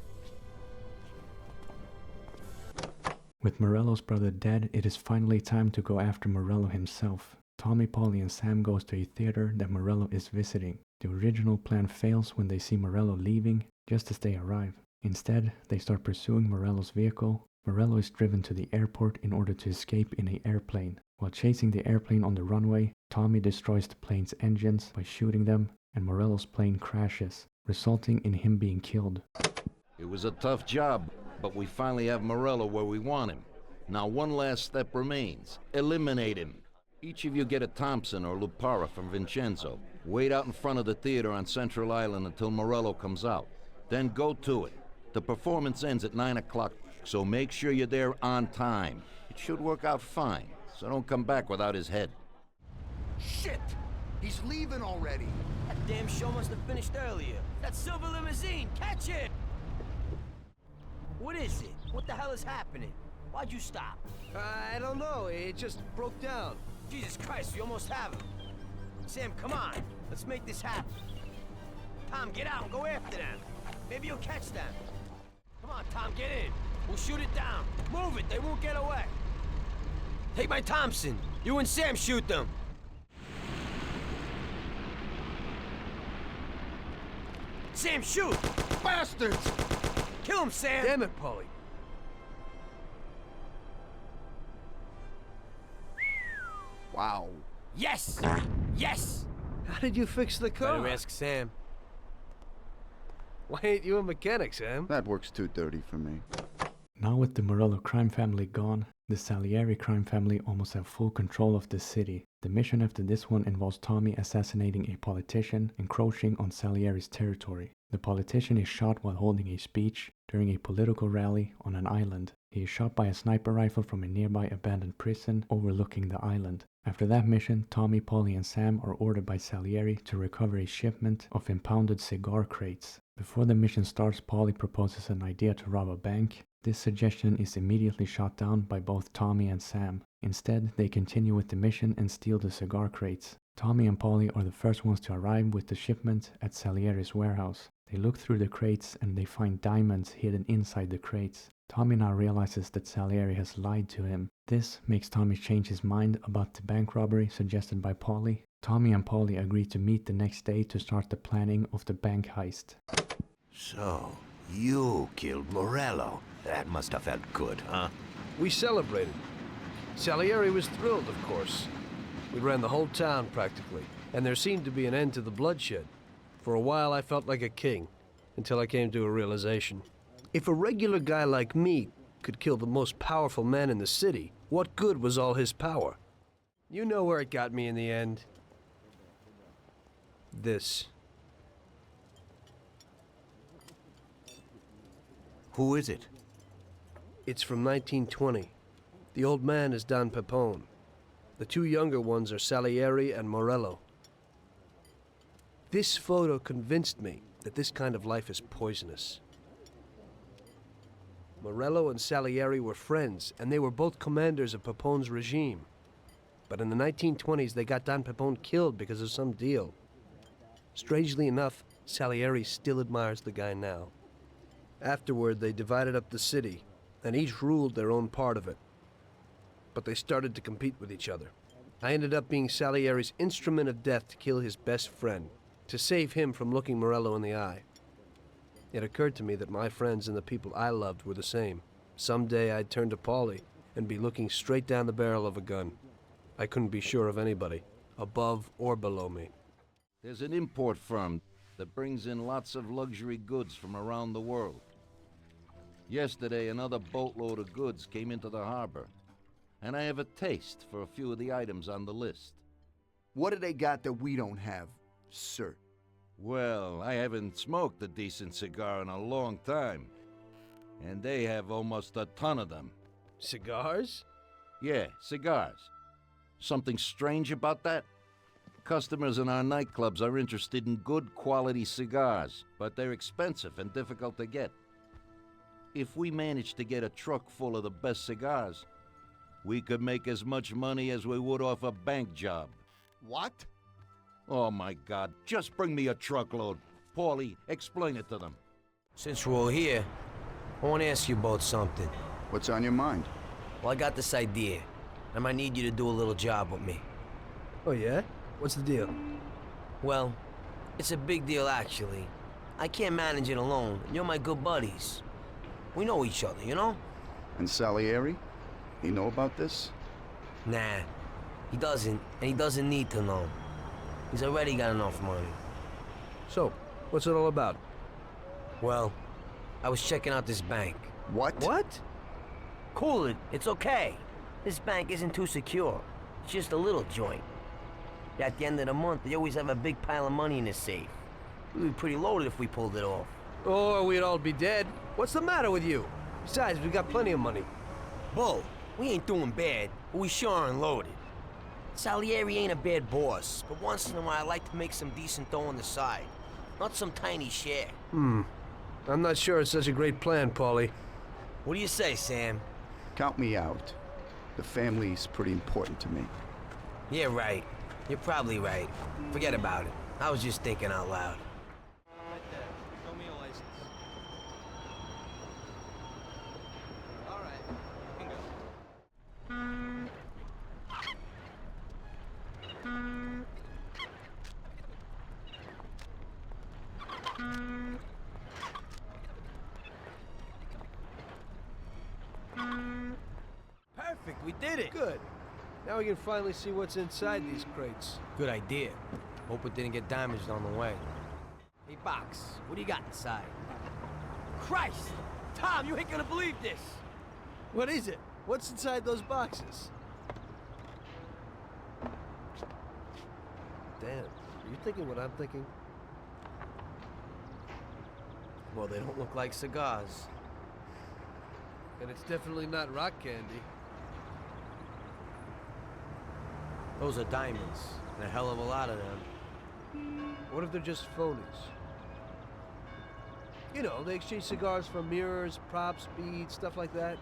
With Morello's brother dead, it is finally time to go after Morello himself. Tommy, Paulie, and Sam goes to a theater that Morello is visiting. The original plan fails when they see Morello leaving just as they arrive. Instead, they start pursuing Morello's vehicle. Morello is driven to the airport in order to escape in an airplane. While chasing the airplane on the runway, Tommy destroys the plane's engines by shooting them, and Morello's plane crashes, resulting in him being killed. It was a tough job, but we finally have Morello where we want him. Now one last step remains. Eliminate him. Each of you get a Thompson or Lupara from Vincenzo. Wait out in front of the theater on Central Island until Morello comes out. Then go to it. The performance ends at 9 o'clock, so make sure you're there on time. It should work out fine, so don't come back without his head. Shit! He's leaving already! That damn show must have finished earlier. That silver limousine, catch it! What is it? What the hell is happening? Why'd you stop? I don't know, it just broke down. Jesus Christ, we almost have him. Sam, come on. Let's make this happen. Tom, get out and go after them. Maybe you'll catch them. Come on, Tom, get in. We'll shoot it down. Move it, they won't get away. Take my Thompson. You and Sam shoot them. Sam, shoot! Bastards! Kill him, Sam! Damn it, Paulie. Wow. Yes! Yes! How did you fix the car? Better ask Sam. Why ain't you a mechanic, Sam? That works too dirty for me. Now with the Morello crime family gone, the Salieri crime family almost have full control of the city. The mission after this one involves Tommy assassinating a politician encroaching on Salieri's territory. The politician is shot while holding a speech during a political rally on an island. He is shot by a sniper rifle from a nearby abandoned prison overlooking the island. After that mission, Tommy, Paulie, and Sam are ordered by Salieri to recover a shipment of impounded cigar crates. Before the mission starts, Paulie proposes an idea to rob a bank. This suggestion is immediately shot down by both Tommy and Sam. Instead, they continue with the mission and steal the cigar crates. Tommy and Paulie are the first ones to arrive with the shipment at Salieri's warehouse. They look through the crates and they find diamonds hidden inside the crates. Tommy now realizes that Salieri has lied to him. This makes Tommy change his mind about the bank robbery suggested by Paulie. Tommy and Paulie agree to meet the next day to start the planning of the bank heist. So, you killed Morello. That must have felt good, huh? We celebrated. Salieri was thrilled, of course. We ran the whole town, practically, and there seemed to be an end to the bloodshed. For a while, I felt like a king, until I came to a realization. If a regular guy like me could kill the most powerful man in the city, what good was all his power? You know where it got me in the end. This. Who is it? It's from 1920. The old man is Don Pepone. The two younger ones are Salieri and Morello. This photo convinced me that this kind of life is poisonous. Morello and Salieri were friends, and they were both commanders of Pepone's regime. But in the 1920s, they got Don Pepone killed because of some deal. Strangely enough, Salieri still admires the guy now. Afterward, they divided up the city, and each ruled their own part of it. But they started to compete with each other. I ended up being Salieri's instrument of death to kill his best friend, to save him from looking Morello in the eye. It occurred to me that my friends and the people I loved were the same. Someday I'd turn to Paulie and be looking straight down the barrel of a gun. I couldn't be sure of anybody, above or below me. There's an import firm that brings in lots of luxury goods from around the world. Yesterday, another boatload of goods came into the harbor, and I have a taste for a few of the items on the list. What do they got that we don't have, sir? Well, I haven't smoked a decent cigar in a long time, and they have almost a ton of them. Cigars? Yeah, cigars. Something strange about that? Customers in our nightclubs are interested in good quality cigars, but they're expensive and difficult to get. If we managed to get a truck full of the best cigars, we could make as much money as we would off a bank job. What? Oh my God, just bring me a truckload. Paulie, explain it to them. Since we're all here, I want to ask you both something. What's on your mind? Well, I got this idea. I might need you to do a little job with me. Oh yeah? What's the deal? Well, it's a big deal actually. I can't manage it alone, and you're my good buddies. We know each other, you know? And Salieri? He know about this? Nah, he doesn't, and he doesn't need to know. He's already got enough money. So, what's it all about? Well, I was checking out this bank. What? What? Cool it, it's okay. This bank isn't too secure. It's just a little joint. At the end of the month, they always have a big pile of money in the safe. We'd be pretty loaded if we pulled it off. Or we'd all be dead. What's the matter with you? Besides, we got plenty of money. Bull, we ain't doing bad, but we sure aren't loaded. Salieri ain't a bad boss, but once in a while I like to make some decent dough on the side. Not some tiny share. I'm not sure it's such a great plan, Paulie. What do you say, Sam? Count me out. The family's pretty important to me. Yeah, right. You're probably right. Forget about it. I was just thinking out loud. Right there. Show me your license. All right. You can go. Perfect, we did it! Good. Now we can finally see what's inside these crates. Good idea. Hope it didn't get damaged on the way. Hey, Box, what do you got inside? Christ! Tom, you ain't gonna believe this! What is it? What's inside those boxes? Damn, are you thinking what I'm thinking? Well, they don't look like cigars. And it's definitely not rock candy. Those are diamonds, and a hell of a lot of them. What if they're just phonies? You know, they exchange cigars for mirrors, props, beads, stuff like that.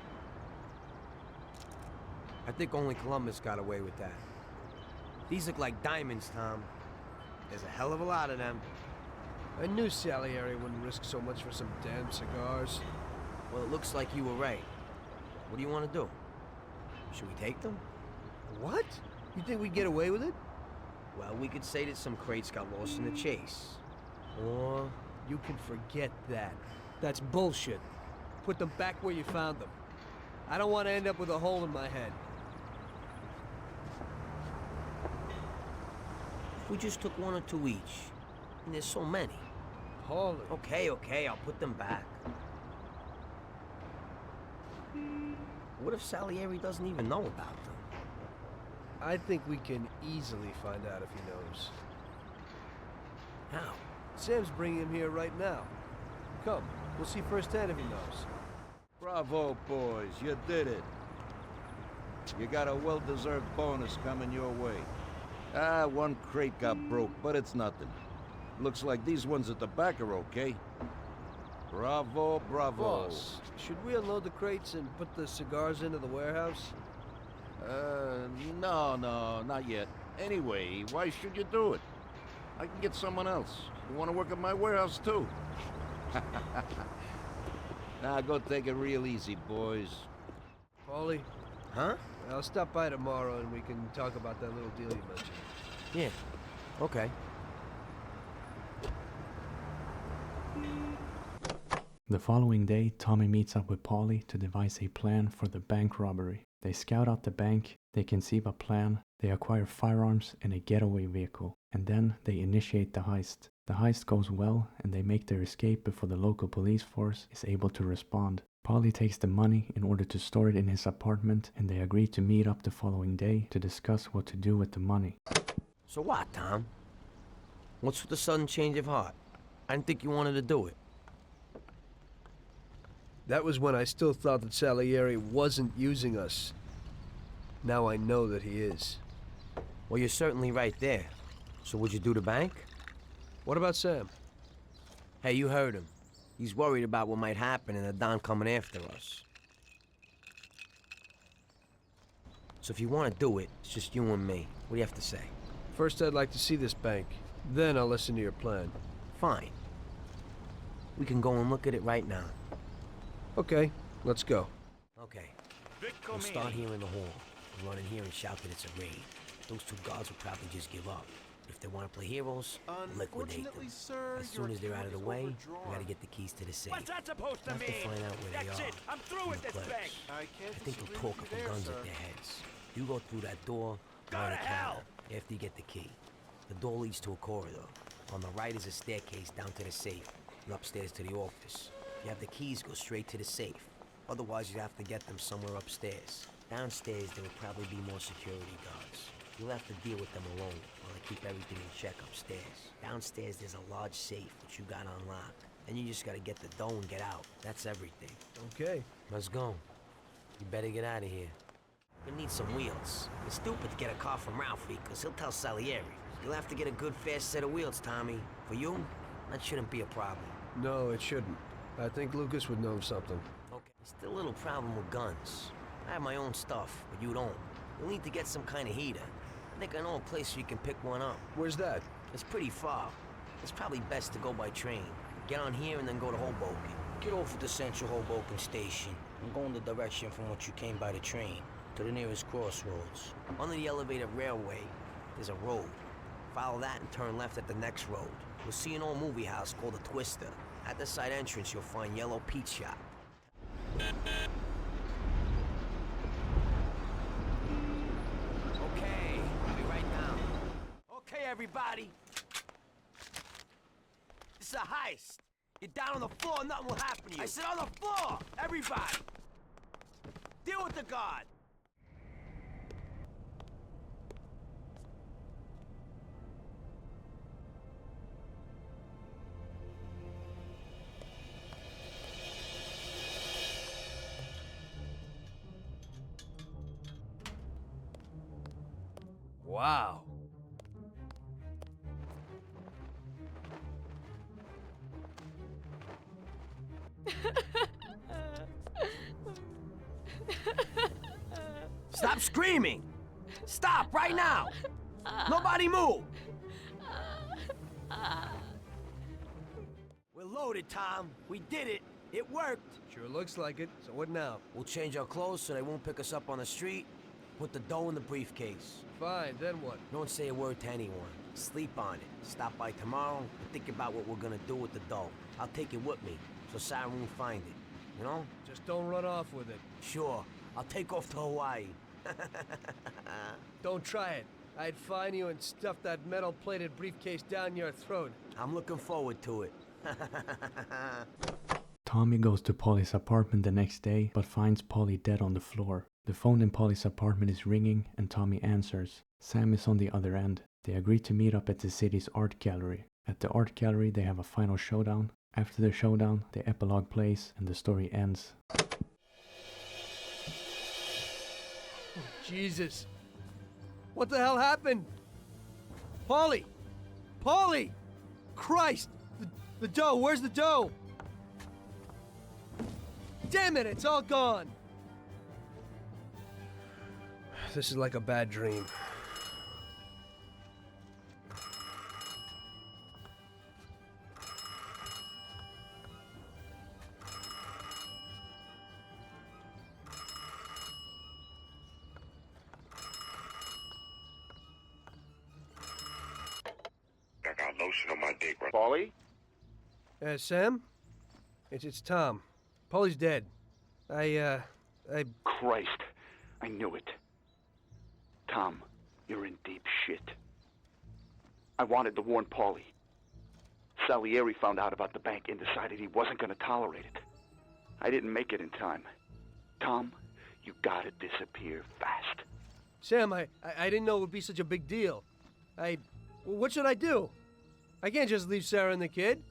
I think only Columbus got away with that. These look like diamonds, Tom. There's a hell of a lot of them. I knew Salieri wouldn't risk so much for some damn cigars. Well, it looks like you were right. What do you want to do? Should we take them? What? You think we'd get away with it? Well, we could say that some crates got lost in the chase. Or... You can forget that. That's bullshit. Put them back where you found them. I don't want to end up with a hole in my head. If we just took one or two each, And there's so many. Paulie. Okay, I'll put them back. What if Salieri doesn't even know about them? I think we can easily find out if he knows. How? Sam's bringing him here right now. Come, we'll see firsthand if he knows. Bravo, boys. You did it. You got a well-deserved bonus coming your way. One crate got broke, but it's nothing. Looks like these ones at the back are okay. Bravo, bravo. Boss, should we unload the crates and put the cigars into the warehouse? No, not yet. Anyway, why should you do it? I can get someone else. You want to work at my warehouse, too? Now, go take it real easy, boys. Paulie? Huh? I'll stop by tomorrow and we can talk about that little deal you mentioned. Yeah. Okay. The following day, Tommy meets up with Paulie to devise a plan for the bank robbery. They scout out the bank, they conceive a plan, they acquire firearms and a getaway vehicle, and then they initiate the heist. The heist goes well, and they make their escape before the local police force is able to respond. Paulie takes the money in order to store it in his apartment, and they agree to meet up the following day to discuss what to do with the money. So what, Tom? What's with the sudden change of heart? I didn't think you wanted to do it. That was when I still thought that Salieri wasn't using us. Now I know that he is. Well, you're certainly right there. So would you do the bank? What about Sam? Hey, you heard him. He's worried about what might happen and the Don coming after us. So if you want to do it, it's just you and me. What do you have to say? First, I'd like to see this bank. Then I'll listen to your plan. Fine. We can go and look at it right now. Okay, let's go. Okay. We'll start here in the hall. We'll run in here and shout that it's a raid. Those two guards will probably just give up. If they want to play heroes, we'll liquidate them. As soon as they're out of the way, we gotta get the keys to the safe. What's that supposed to We'll have mean? to find out where That's they are. it. I'm through with this bank. I think they'll talk up the guns at their heads. You go through that door, Go on to the hell! counter, after you get the key. The door leads to a corridor. On the right is a staircase down to the safe, and upstairs to the office. If you have the keys, go straight to the safe. Otherwise, you'd have to get them somewhere upstairs. Downstairs, there will probably be more security guards. You'll have to deal with them alone while they keep everything in check upstairs. Downstairs, there's a large safe which you got unlocked. And you just gotta get the dough and get out. That's everything. Okay. Let's go. You better get out of here. You'll need some wheels. It's stupid to get a car from Ralphie, because he'll tell Salieri. You'll have to get a good, fast set of wheels, Tommy. For you, that shouldn't be a problem. No, it shouldn't. I think Lucas would know something. Okay. Still a little problem with guns. I have my own stuff, but you don't. You'll need to get some kind of heater. I think I know a place where you can pick one up. Where's that? It's pretty far. It's probably best to go by train. Get on here and then go to Hoboken. Get off at the Central Hoboken station and go in the direction from which you came by the train to the nearest crossroads. Under the elevated railway, there's a road. Follow that and turn left at the next road. You'll see an old movie house called the Twister. At the side entrance, you'll find Yellow Pete Shop. Okay, I'll be right down. Okay, everybody. This is a heist. You're down on the floor, nothing will happen to you. I said on the floor! Everybody! Deal with the guard! Wow. Stop screaming! Stop right now! Nobody move! We're loaded, Tom. We did it. It worked. Sure looks like it. So what now? We'll change our clothes so they won't pick us up on the street. Put the dough in the briefcase. Fine, then what? Don't say a word to anyone. Sleep on it. Stop by tomorrow and think about what we're gonna do with the dough. I'll take it with me, so Sarah won't find it. You know? Just don't run off with it. Sure. I'll take off to Hawaii. Don't try it. I'd find you and stuff that metal-plated briefcase down your throat. I'm looking forward to it. Tommy goes to Polly's apartment the next day, but finds Polly dead on the floor. The phone in Polly's apartment is ringing, and Tommy answers. Sam is on the other end. They agree to meet up at the city's art gallery. At the art gallery, they have a final showdown. After the showdown, the epilogue plays, and the story ends. Oh, Jesus. What the hell happened? Polly! Polly! Christ! The dough, where's the dough? Damn it, it's all gone! This is like a bad dream. I got lotion on my dick, bro. Paulie? Sam? It's Tom. Polly's dead. Christ, I knew it. Tom, you're in deep shit. I wanted to warn Paulie. Salieri found out about the bank and decided he wasn't going to tolerate it. I didn't make it in time. Tom, you gotta disappear fast. Sam, I didn't know it would be such a big deal. What should I do? I can't just leave Sarah and the kid.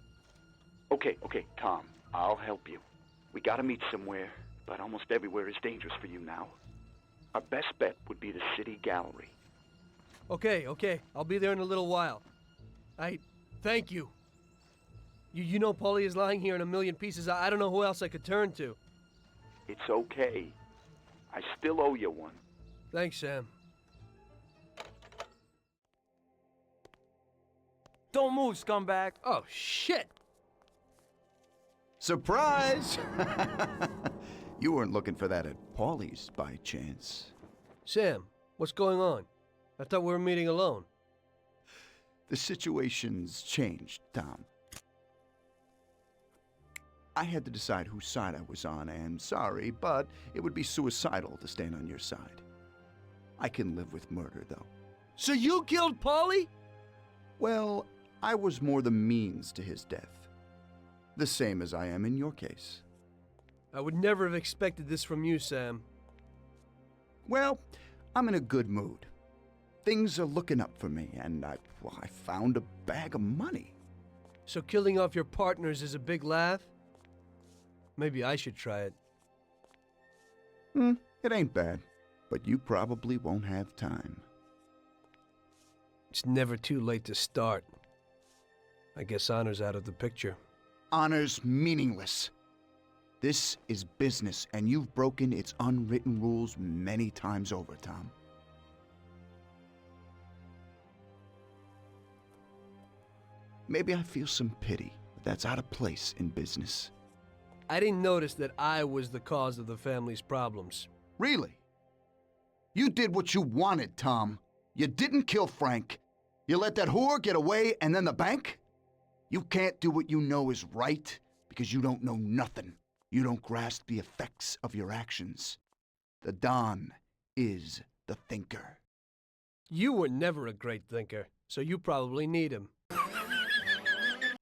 Okay, Tom, I'll help you. We gotta meet somewhere, but almost everywhere is dangerous for you now. Our best bet would be the city gallery. Okay, I'll be there in a little while. Thank you. You know Paulie is lying here in a million pieces. I don't know who else I could turn to. It's okay. I still owe you one. Thanks, Sam. Don't move, scumbag. Oh, shit. Surprise! You weren't looking for that at Paulie's by chance. Sam, what's going on? I thought we were meeting alone. The situation's changed, Tom. I had to decide whose side I was on, and sorry, but it would be suicidal to stand on your side. I can live with murder, though. So you killed Paulie? Well, I was more the means to his death. The same as I am in your case. I would never have expected this from you, Sam. Well, I'm in a good mood. Things are looking up for me, and I found a bag of money. So killing off your partners is a big laugh? Maybe I should try it. It ain't bad, but you probably won't have time. It's never too late to start. I guess honor's out of the picture. Honor's meaningless. This is business, and you've broken its unwritten rules many times over, Tom. Maybe I feel some pity, but that's out of place in business. I didn't notice that I was the cause of the family's problems. Really? You did what you wanted, Tom. You didn't kill Frank. You let that whore get away, and then the bank? You can't do what you know is right because you don't know nothing. You don't grasp the effects of your actions. The Don is the thinker. You were never a great thinker, so you probably need him.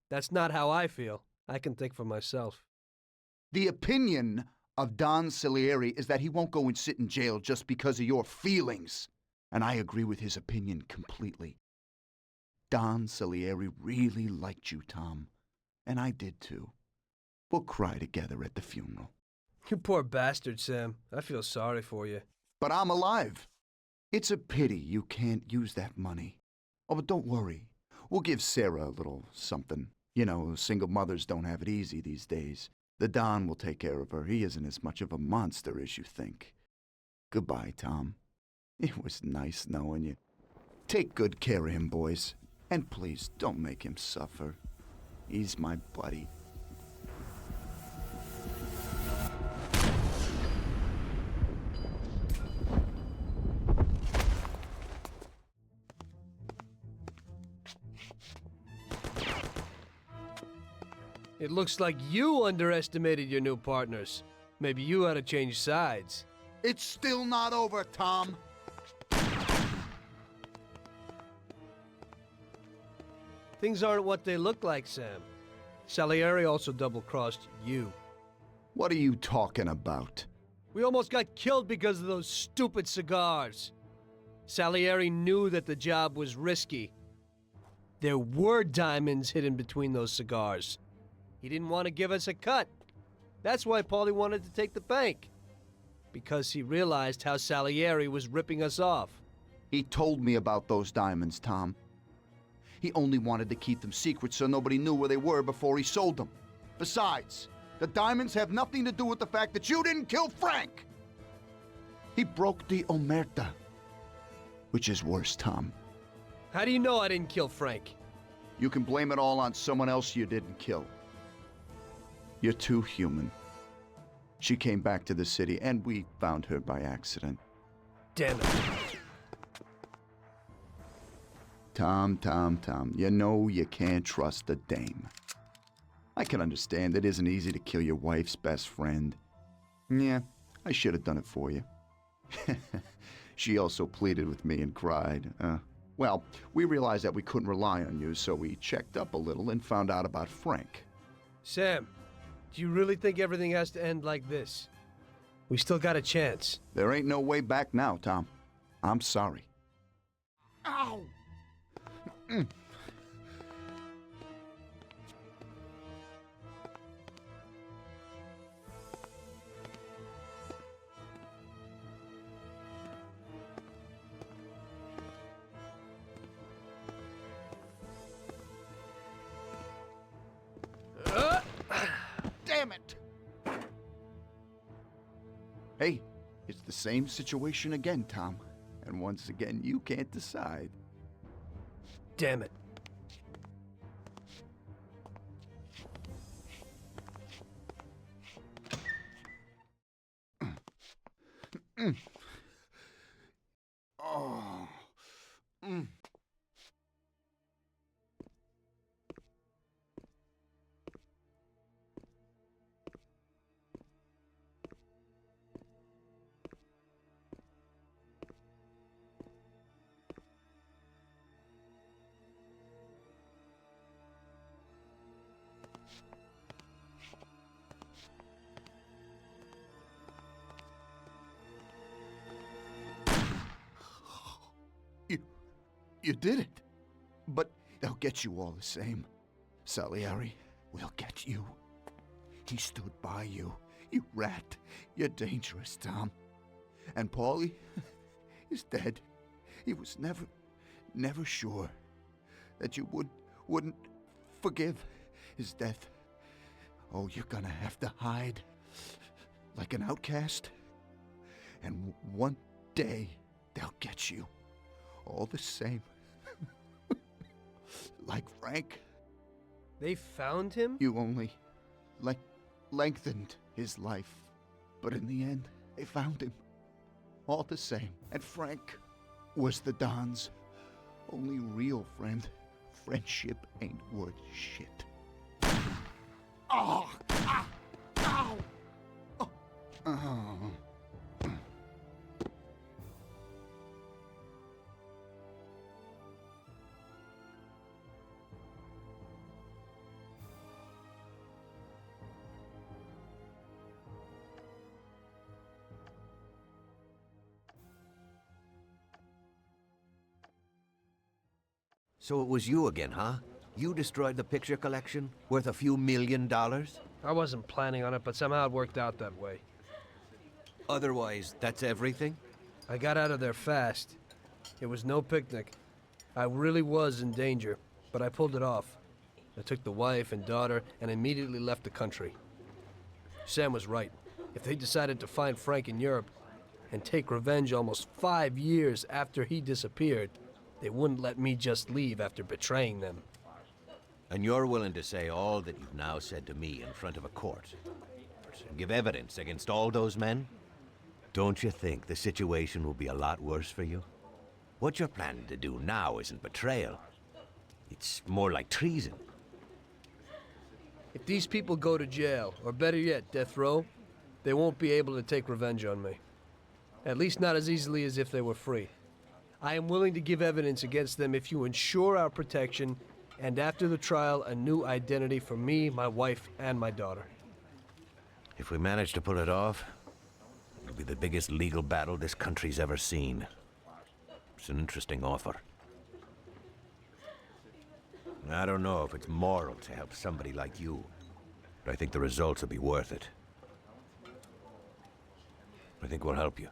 That's not how I feel. I can think for myself. The opinion of Don Salieri is that he won't go and sit in jail just because of your feelings. And I agree with his opinion completely. Don Salieri really liked you, Tom. And I did too. We'll cry together at the funeral. You poor bastard, Sam. I feel sorry for you. But I'm alive. It's a pity you can't use that money. Oh, but don't worry. We'll give Sarah a little something. You know, single mothers don't have it easy these days. The Don will take care of her. He isn't as much of a monster as you think. Goodbye, Tom. It was nice knowing you. Take good care of him, boys. And please, don't make him suffer. He's my buddy. It looks like you underestimated your new partners. Maybe you ought to change sides. It's still not over, Tom. Things aren't what they look like, Sam. Salieri also double-crossed you. What are you talking about? We almost got killed because of those stupid cigars. Salieri knew that the job was risky. There were diamonds hidden between those cigars. He didn't want to give us a cut. That's why Paulie wanted to take the bank. Because he realized how Salieri was ripping us off. He told me about those diamonds, Tom. He only wanted to keep them secret so nobody knew where they were before he sold them. Besides, the diamonds have nothing to do with the fact that you didn't kill Frank! He broke the omerta. Which is worse, Tom. How do you know I didn't kill Frank? You can blame it all on someone else you didn't kill. You're too human. She came back to the city, and we found her by accident. Damn it. Tom, you know you can't trust a dame. I can understand it isn't easy to kill your wife's best friend. Yeah, I should have done it for you. She also pleaded with me and cried. Well, we realized that we couldn't rely on you, so we checked up a little and found out about Frank. Sam, do you really think everything has to end like this? We still got a chance. There ain't no way back now, Tom. I'm sorry. Ow! Damn it! Hey, it's the same situation again, Tom. And once again, you can't decide. Damn it. Oh. You did it. But they'll get you all the same. Salieri will get you. He stood by you. You rat. You're dangerous, Tom. And Paulie is dead. He was never sure that you wouldn't forgive his death. Oh, you're gonna have to hide like an outcast. And one day they'll get you. All the same. Like Frank. They found him? You only lengthened his life. But in the end, they found him. All the same. And Frank was the Don's only real friend. Friendship ain't worth shit. Oh! Ah! Ow! Oh! Oh. So it was you again, huh? You destroyed the picture collection, worth a few $1 million? I wasn't planning on it, but somehow it worked out that way. Otherwise, that's everything? I got out of there fast. It was no picnic. I really was in danger, but I pulled it off. I took the wife and daughter and immediately left the country. Sam was right. If they decided to find Frank in Europe and take revenge almost 5 years after he disappeared, they wouldn't let me just leave after betraying them. And you're willing to say all that you've now said to me in front of a court? And give evidence against all those men? Don't you think the situation will be a lot worse for you? What you're planning to do now isn't betrayal. It's more like treason. If these people go to jail, or better yet, death row, they won't be able to take revenge on me. At least not as easily as if they were free. I am willing to give evidence against them if you ensure our protection And after the trial, a new identity for me, my wife, and my daughter. If we manage to pull it off, it'll be the biggest legal battle this country's ever seen. It's an interesting offer. I don't know if it's moral to help somebody like you, but I think the results will be worth it. I think we'll help you.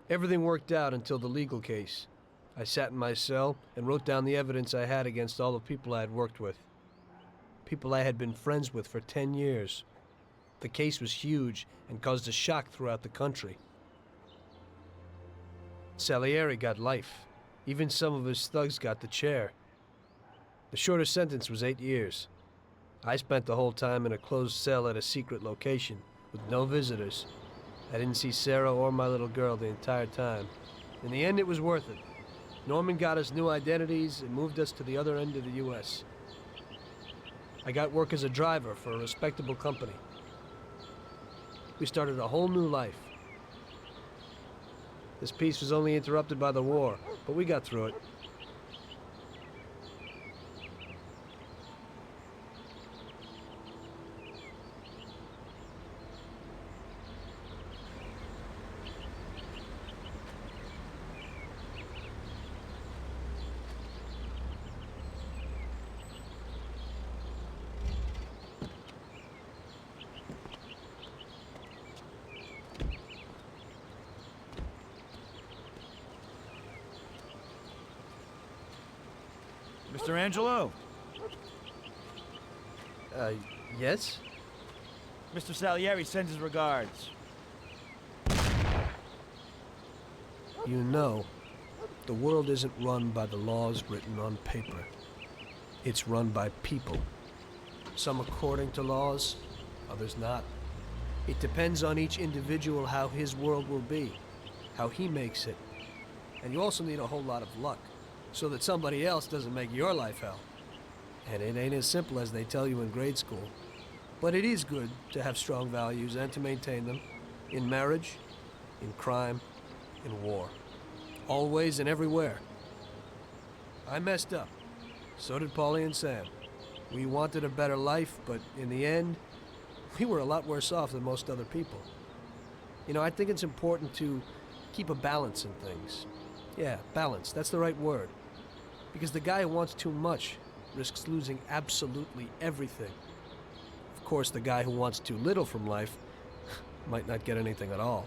Everything worked out until the legal case. I sat in my cell and wrote down the evidence I had against all the people I had worked with. People I had been friends with for 10 years. The case was huge and caused a shock throughout the country. Salieri got life. Even some of his thugs got the chair. The shortest sentence was 8 years. I spent the whole time in a closed cell at a secret location, with no visitors. I didn't see Sarah or my little girl the entire time. In the end, it was worth it. Norman got us new identities and moved us to the other end of the U.S. I got work as a driver for a respectable company. We started a whole new life. This peace was only interrupted by the war, but we got through it. Mr. Angelo? Yes? Mr. Salieri sends his regards. You know, the world isn't run by the laws written on paper. It's run by people. Some according to laws, others not. It depends on each individual how his world will be, how he makes it. And you also need a whole lot of luck, so that somebody else doesn't make your life hell. And it ain't as simple as they tell you in grade school. But it is good to have strong values and to maintain them, in marriage, in crime, in war. Always and everywhere. I messed up. So did Paulie and Sam. We wanted a better life, but in the end, we were a lot worse off than most other people. You know, I think it's important to keep a balance in things. Yeah, balance, that's the right word. Because the guy who wants too much risks losing absolutely everything. Of course, the guy who wants too little from life might not get anything at all.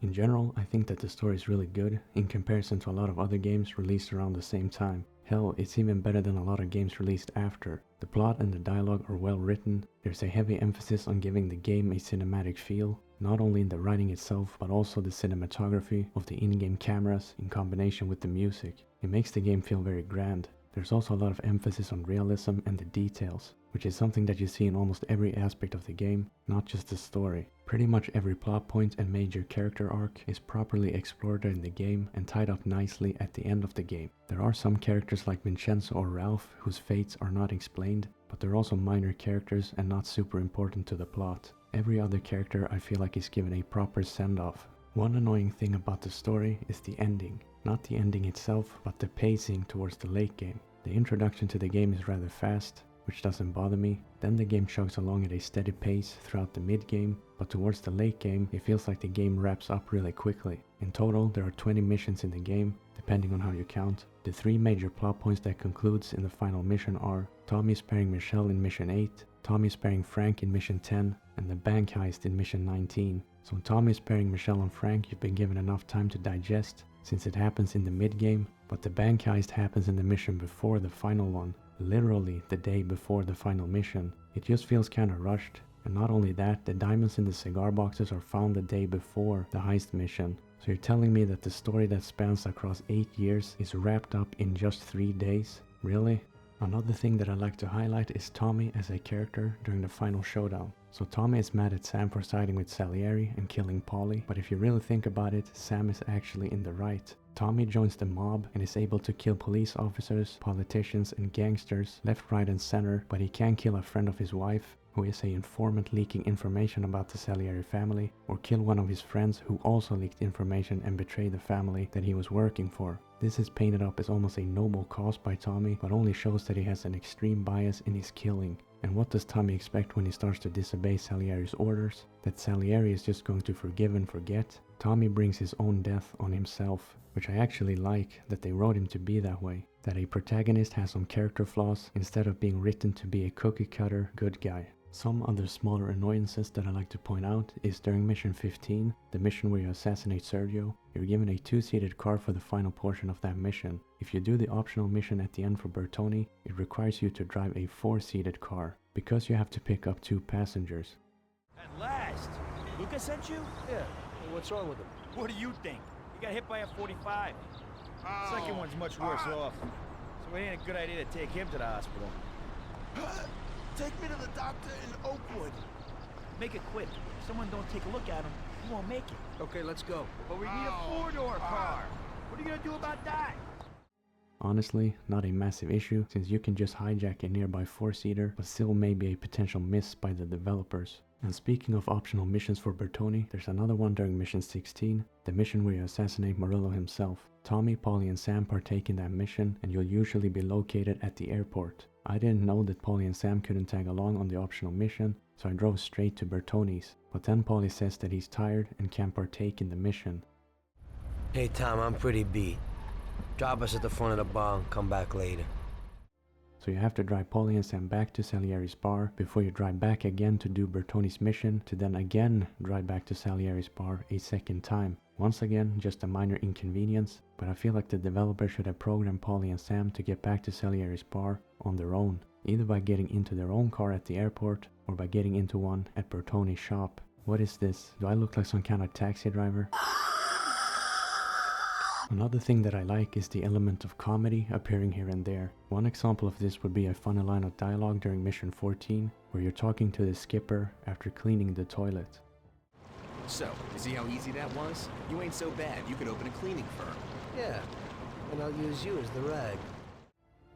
In general, I think that the story is really good in comparison to a lot of other games released around the same time. Hell, it's even better than a lot of games released after. The plot and the dialogue are well written, there's a heavy emphasis on giving the game a cinematic feel, not only in the writing itself but also the cinematography of the in-game cameras in combination with the music. It makes the game feel very grand. There's also a lot of emphasis on realism and the details, which is something that you see in almost every aspect of the game, not just the story. Pretty much every plot point and major character arc is properly explored in the game and tied up nicely at the end of the game. There are some characters like Vincenzo or Ralph whose fates are not explained, but they're also minor characters and not super important to the plot. Every other character I feel like is given a proper send-off. One annoying thing about the story is the ending. Not the ending itself, but the pacing towards the late game. The introduction to the game is rather fast, which doesn't bother me. Then the game chugs along at a steady pace throughout the mid-game, but towards the late game it feels like the game wraps up really quickly. In total there are 20 missions in the game, depending on how you count. The 3 major plot points that concludes in the final mission are Tommy sparing Michelle in mission 8, Tommy sparing Frank in mission 10, and the bank heist in mission 19. So Tommy sparing Michelle and Frank you've been given enough time to digest, since it happens in the mid-game, but the bank heist happens in the mission before the final one. Literally the day before the final mission. It just feels kinda rushed, and not only that, the diamonds in the cigar boxes are found the day before the heist mission. So you're telling me that the story that spans across 8 years is wrapped up in just 3 days? Really? Another thing that I like to highlight is Tommy as a character during the final showdown. So Tommy is mad at Sam for siding with Salieri and killing Paulie, but if you really think about it, Sam is actually in the right. Tommy joins the mob and is able to kill police officers, politicians and gangsters left, right and center, but he can't kill a friend of his wife, who is an informant leaking information about the Salieri family, or kill one of his friends who also leaked information and betrayed the family that he was working for. This is painted up as almost a noble cause by Tommy, but only shows that he has an extreme bias in his killing. And what does Tommy expect when he starts to disobey Salieri's orders? That Salieri is just going to forgive and forget? Tommy brings his own death on himself, which I actually like that they wrote him to be that way. That a protagonist has some character flaws instead of being written to be a cookie cutter good guy. Some other smaller annoyances that I like to point out is during mission 15, the mission where you assassinate Sergio, you're given a 2-seated car for the final portion of that mission. If you do the optional mission at the end for Bertoni, it requires you to drive a 4-seated car, because you have to pick up 2 passengers. At last! Luca sent you? Yeah. What's wrong with him? What do you think? He got hit by a 45. The second one's much worse off. So it ain't a good idea to take him to the hospital. Take me to the doctor in Oakwood. Make it quick. If someone don't take a look at him, he won't make it. Okay, let's go. But we need a 4-door car. What are you gonna do about that? Honestly, not a massive issue, since you can just hijack a nearby 4-seater, but still may be a potential miss by the developers. And speaking of optional missions for Bertoni, there's another one during mission 16, the mission where you assassinate Morello himself. Tommy, Paulie and Sam partake in that mission, and you'll usually be located at the airport. I didn't know that Paulie and Sam couldn't tag along on the optional mission, so I drove straight to Bertoni's. But then Paulie says that he's tired and can't partake in the mission. Hey Tom, I'm pretty beat. Drop us at the front of the bar and come back later. So you have to drive Paulie and Sam back to Salieri's bar before you drive back again to do Bertoni's mission, to then again drive back to Salieri's bar a second time. Once again, just a minor inconvenience, but I feel like the developer should have programmed Paulie and Sam to get back to Salieri's bar on their own, either by getting into their own car at the airport or by getting into one at Bertoni's shop. What is this? Do I look like some kind of taxi driver? Another thing that I like is the element of comedy appearing here and there. One example of this would be a funny line of dialogue during mission 14, where you're talking to the skipper after cleaning the toilet. So, you see how easy that was? You ain't so bad, you could open a cleaning firm. Yeah, and I'll use you as the rag.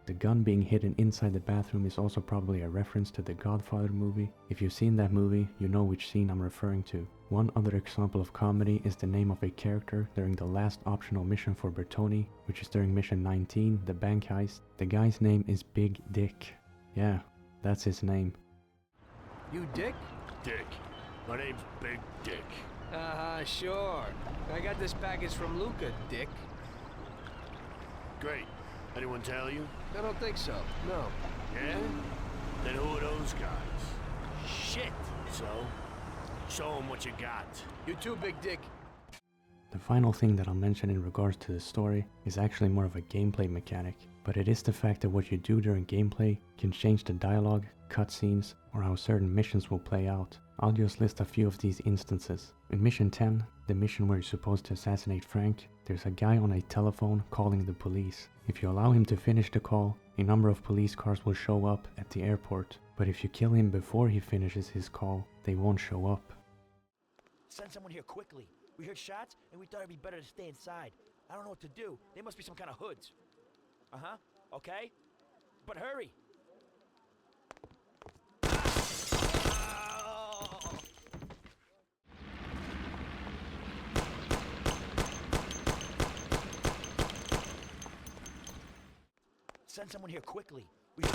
The gun being hidden inside the bathroom is also probably a reference to the Godfather movie. If you've seen that movie, you know which scene I'm referring to. One other example of comedy is the name of a character during the last optional mission for Bertoni, which is during mission 19, the bank heist. The guy's name is Big Dick. Yeah, that's his name. You Dick? Dick. My name's Big Dick. Sure. I got this package from Luca, Dick. Great. Anyone tell you? I don't think so, no. Yeah? Then who are those guys? Shit! So, show them what you got. You too, Big Dick. The final thing that I'll mention in regards to the story is actually more of a gameplay mechanic, but it is the fact that what you do during gameplay can change the dialogue, cutscenes, or how certain missions will play out. I'll just list a few of these instances. In mission 10, the mission where you're supposed to assassinate Frank, there's a guy on a telephone calling the police. If you allow him to finish the call, a number of police cars will show up at the airport, but if you kill him before he finishes his call, they won't show up. Send someone here quickly. We heard shots, and we thought it'd be better to stay inside. I don't know what to do. They must be some kind of hoods. Uh-huh. Okay. But hurry. Send someone here quickly. We heard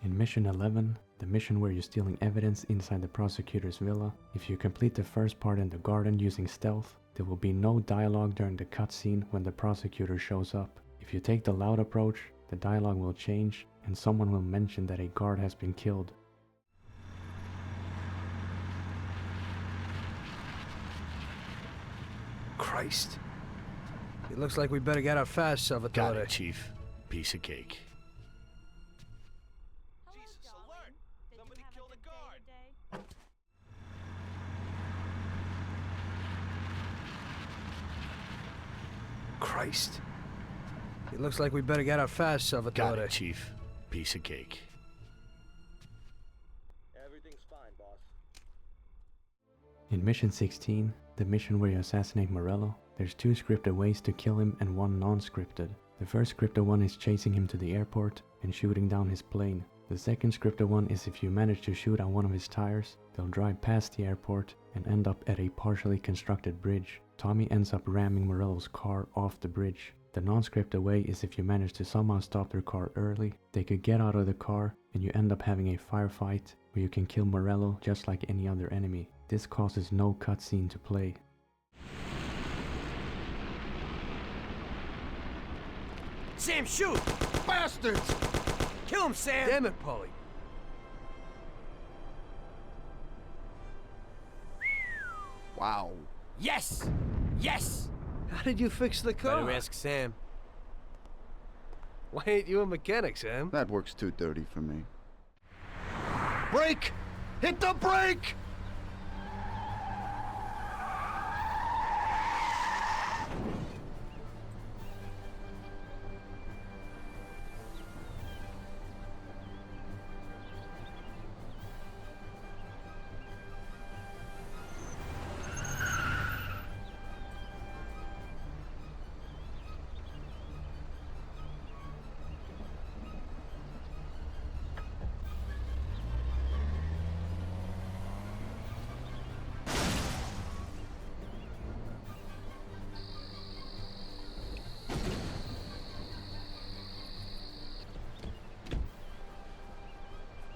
In mission 11, the mission where you're stealing evidence inside the prosecutor's villa, if you complete the first part in the garden using stealth, there will be no dialogue during the cutscene when the prosecutor shows up. If you take the loud approach, the dialogue will change and someone will mention that a guard has been killed. Christ. It looks like we better get out fast, Salvatore. Got it, Chief. Piece of cake. Jesus, alert! Somebody killed a guard! Christ. It looks like we better get out fast, Salvatore. Got it, Chief. Piece of cake. Everything's fine, boss. In Mission 16, the mission where you assassinate Morello, there's 2 scripted ways to kill him and 1 non-scripted. The first scripted one is chasing him to the airport and shooting down his plane. The second scripted one is if you manage to shoot out one of his tires, they'll drive past the airport and end up at a partially constructed bridge. Tommy ends up ramming Morello's car off the bridge. The non-scripted way is if you manage to somehow stop their car early, they could get out of the car and you end up having a firefight where you can kill Morello just like any other enemy. This causes no cutscene to play. Sam, shoot! Bastards! Kill him, Sam! Damn it, Paulie. Wow. Yes! Yes! How did you fix the car? Better ask Sam. Why ain't you a mechanic, Sam? That works too dirty for me. Brake! Hit the brake!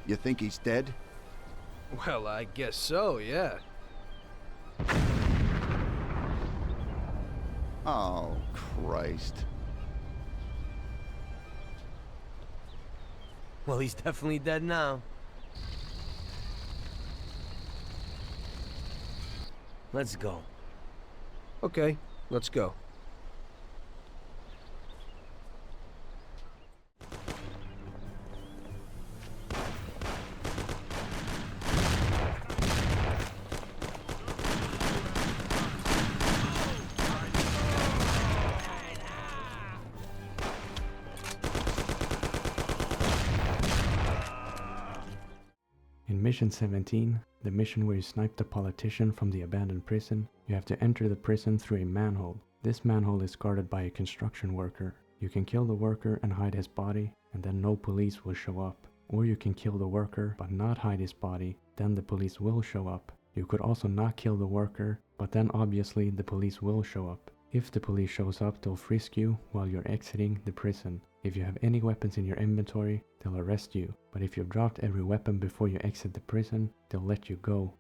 You think he's dead? Well, I guess so, yeah. Oh, Christ. Well, he's definitely dead now. Let's go. Okay, let's go. In Mission 17, the mission where you snipe the politician from the abandoned prison, you have to enter the prison through a manhole. This manhole is guarded by a construction worker. You can kill the worker and hide his body, and then no police will show up. Or you can kill the worker but not hide his body, then the police will show up. You could also not kill the worker, but then obviously the police will show up. If the police shows up, they'll frisk you while you're exiting the prison. If you have any weapons in your inventory, they'll arrest you. But if you've dropped every weapon before you exit the prison, they'll let you go.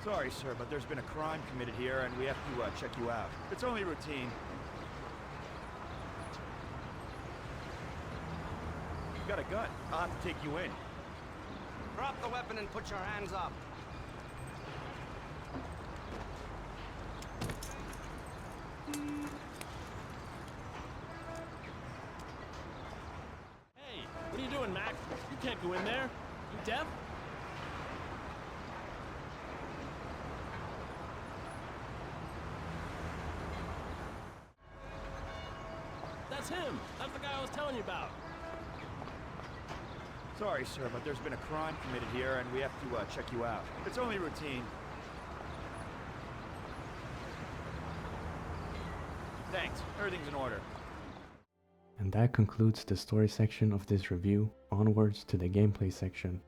Sorry, sir, but there's been a crime committed here, and we have to check you out. It's only routine. You got a gun. I'll have to take you in. Drop the weapon and put your hands up. Hey, what are you doing, Mac? You can't go in there. You deaf? That's him. That's the guy I was telling you about. Sorry, sir, but there's been a crime committed here, and we have to check you out. It's only routine. Thanks. Everything's in order. And that concludes the story section of this review. Onwards to the gameplay section.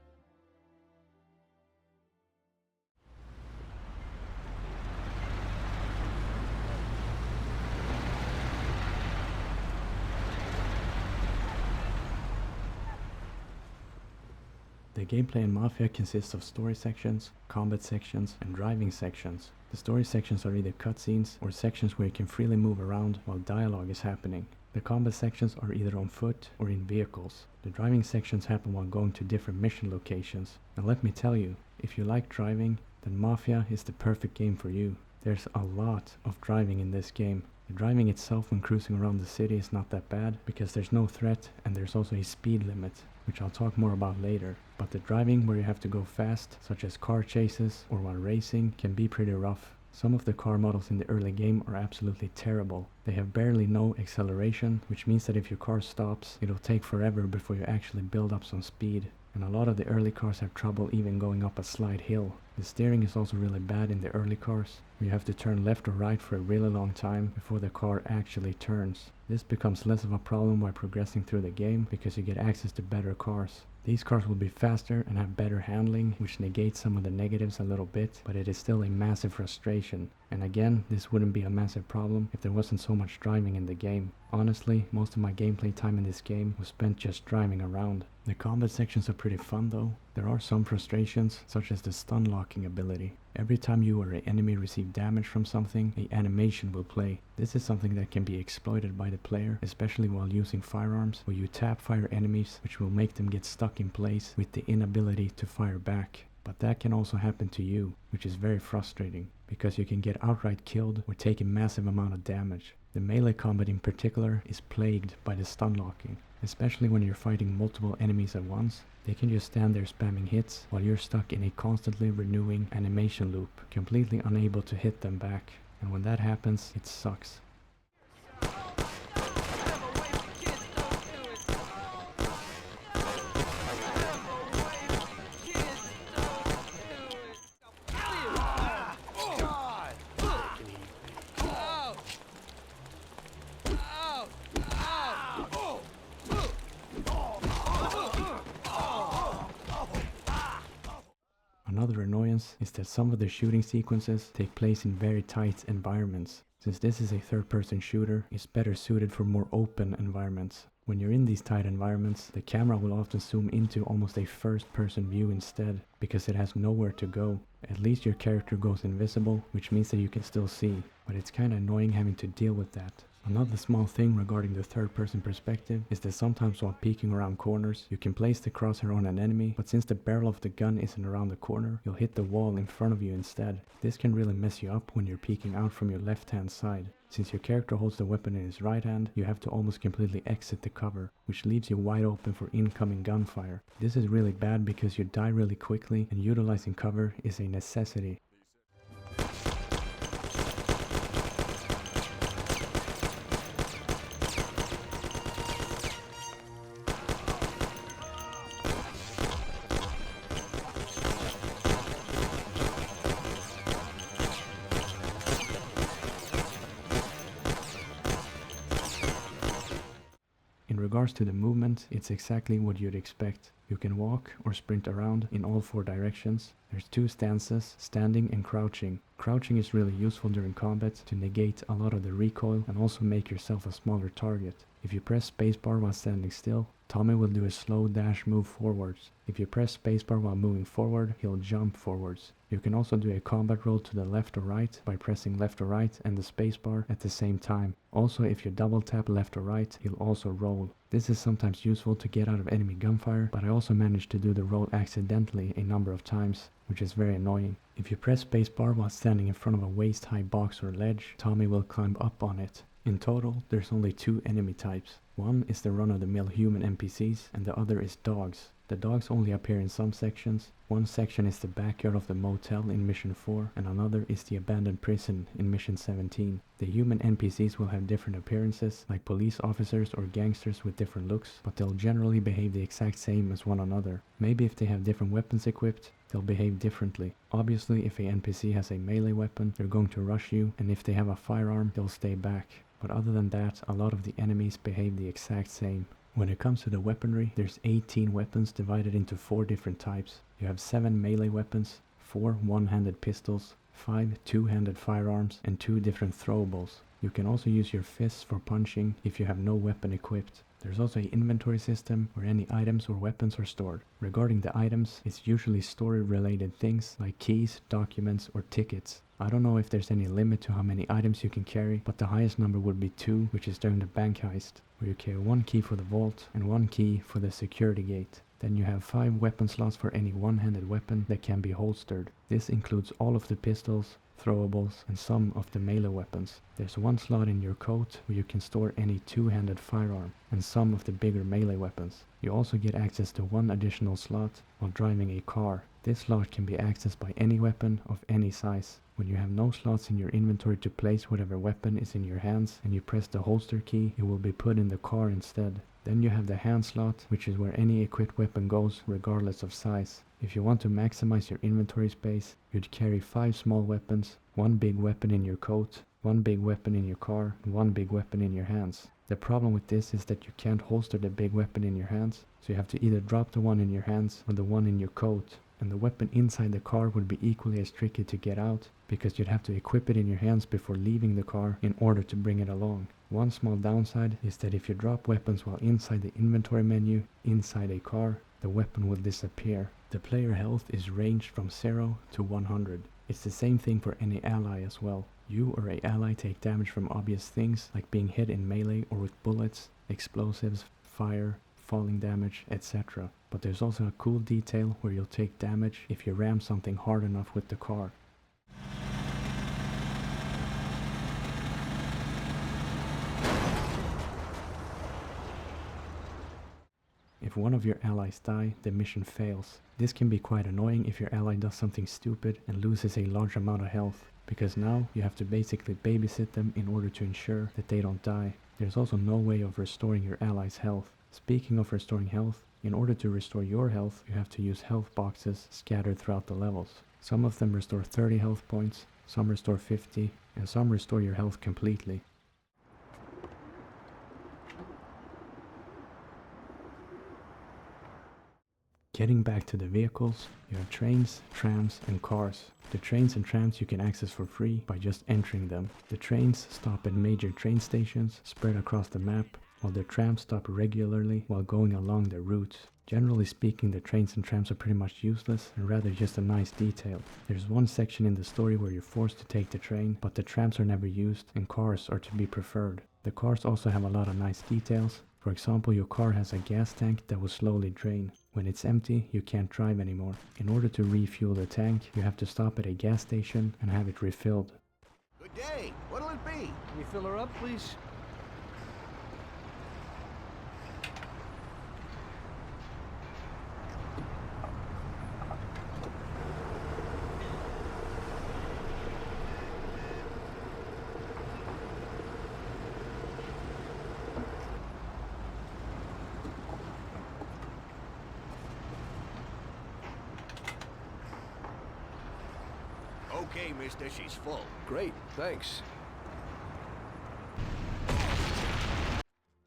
The gameplay in Mafia consists of story sections, combat sections, and driving sections. The story sections are either cutscenes or sections where you can freely move around while dialogue is happening. The combat sections are either on foot or in vehicles. The driving sections happen while going to different mission locations. And let me tell you, if you like driving, then Mafia is the perfect game for you. There's a lot of driving in this game. The driving itself when cruising around the city is not that bad because there's no threat and there's also a speed limit, which I'll talk more about later. But the driving where you have to go fast, such as car chases or while racing, can be pretty rough. Some of the car models in the early game are absolutely terrible. They have barely no acceleration, which means that if your car stops, it'll take forever before you actually build up some speed. And a lot of the early cars have trouble even going up a slight hill. The steering is also really bad in the early cars, where you have to turn left or right for a really long time before the car actually turns. This becomes less of a problem while progressing through the game because you get access to better cars. These cars will be faster and have better handling, which negates some of the negatives a little bit, but it is still a massive frustration. And again, this wouldn't be a massive problem if there wasn't so much driving in the game. Honestly, most of my gameplay time in this game was spent just driving around. The combat sections are pretty fun though. There are some frustrations, such as the stun locking ability. Every time you or an enemy receive damage from something, an animation will play. This is something that can be exploited by the player, especially while using firearms, where you tap fire enemies, which will make them get stuck in place with the inability to fire back. But that can also happen to you, which is very frustrating, because you can get outright killed or take a massive amount of damage. The melee combat in particular is plagued by the stun locking, especially when you're fighting multiple enemies at once. They can just stand there spamming hits while you're stuck in a constantly renewing animation loop, completely unable to hit them back. And when that happens, it sucks. Another annoyance is that some of the shooting sequences take place in very tight environments. Since this is a third-person shooter, it's better suited for more open environments. When you're in these tight environments, the camera will often zoom into almost a first-person view instead, because it has nowhere to go. At least your character goes invisible, which means that you can still see, but it's kinda annoying having to deal with that. Another small thing regarding the third-person perspective is that sometimes while peeking around corners, you can place the crosshair on an enemy, but since the barrel of the gun isn't around the corner, you'll hit the wall in front of you instead. This can really mess you up when you're peeking out from your left-hand side. Since your character holds the weapon in his right hand, you have to almost completely exit the cover, which leaves you wide open for incoming gunfire. This is really bad because you die really quickly, and utilizing cover is a necessity. In regards to the movement, it's exactly what you'd expect. You can walk or sprint around in all four directions. There's two stances, standing and crouching. Crouching is really useful during combat to negate a lot of the recoil and also make yourself a smaller target. If you press spacebar while standing still, Tommy will do a slow dash move forwards. If you press spacebar while moving forward, he'll jump forwards. You can also do a combat roll to the left or right by pressing left or right and the spacebar at the same time. Also, if you double tap left or right, he'll also roll. This is sometimes useful to get out of enemy gunfire, but I also managed to do the roll accidentally a number of times, which is very annoying. If you press spacebar while standing in front of a waist-high box or ledge, Tommy will climb up on it. In total, there's only two enemy types. One is the run-of-the-mill human NPCs, and the other is dogs. The dogs only appear in some sections. One section is the backyard of the motel in Mission 4, and another is the abandoned prison in Mission 17. The human NPCs will have different appearances, like police officers or gangsters with different looks, but they'll generally behave the exact same as one another. Maybe if they have different weapons equipped, they'll behave differently. Obviously, if a NPC has a melee weapon, they're going to rush you, and if they have a firearm, they'll stay back. but other than that, a lot of the enemies behave the exact same. When it comes to the weaponry, there's 18 weapons divided into 4 different types. You have 7 melee weapons, 4 one-handed pistols, 5 two-handed firearms, and 2 different throwables. You can also use your fists for punching if you have no weapon equipped. There's also an inventory system where any items or weapons are stored. Regarding the items, it's usually story-related things like keys, documents, or tickets. I don't know if there's any limit to how many items you can carry, but the highest number would be 2, which is during the bank heist, where you carry 1 key for the vault and 1 key for the security gate. Then you have 5 weapon slots for any one-handed weapon that can be holstered. This includes all of the pistols, throwables, and some of the melee weapons. There's 1 slot in your coat where you can store any two-handed firearm and some of the bigger melee weapons. You also get access to 1 additional slot while driving a car. This slot can be accessed by any weapon of any size. When you have no slots in your inventory to place whatever weapon is in your hands and you press the holster key, it will be put in the car instead. Then you have the hand slot, which is where any equipped weapon goes regardless of size. If you want to maximize your inventory space, you'd carry 5 small weapons, 1 big weapon in your coat, 1 big weapon in your car, and 1 big weapon in your hands. The problem with this is that you can't holster the big weapon in your hands, so you have to either drop the one in your hands or the one in your coat. And the weapon inside the car would be equally as tricky to get out, because you'd have to equip it in your hands before leaving the car in order to bring it along. One small downside is that if you drop weapons while inside the inventory menu, inside a car, the weapon will disappear. The player health is ranged from 0 to 100. It's the same thing for any ally as well. You or a ally take damage from obvious things like being hit in melee or with bullets, explosives, fire, falling damage, etc. But there's also a cool detail where you'll take damage if you ram something hard enough with the car. If one of your allies die, the mission fails. This can be quite annoying if your ally does something stupid and loses a large amount of health, because now you have to basically babysit them in order to ensure that they don't die. There's also no way of restoring your ally's health. Speaking of restoring health, in order to restore your health, you have to use health boxes scattered throughout the levels. Some of them restore 30 health points, some restore 50, and some restore your health completely. Getting back to the vehicles, you have trains, trams, and cars. The trains and trams you can access for free by just entering them. The trains stop at major train stations spread across the map, while the trams stop regularly while going along their routes. Generally speaking, the trains and trams are pretty much useless and rather just a nice detail. There's one section in the story where you're forced to take the train, but the trams are never used and cars are to be preferred. The cars also have a lot of nice details. For example, your car has a gas tank that will slowly drain. When it's empty, you can't drive anymore. In order to refuel the tank, you have to stop at a gas station and have it refilled. Good day. What'll it be? Can you fill her up, please? Okay, mister, she's full. Great, thanks.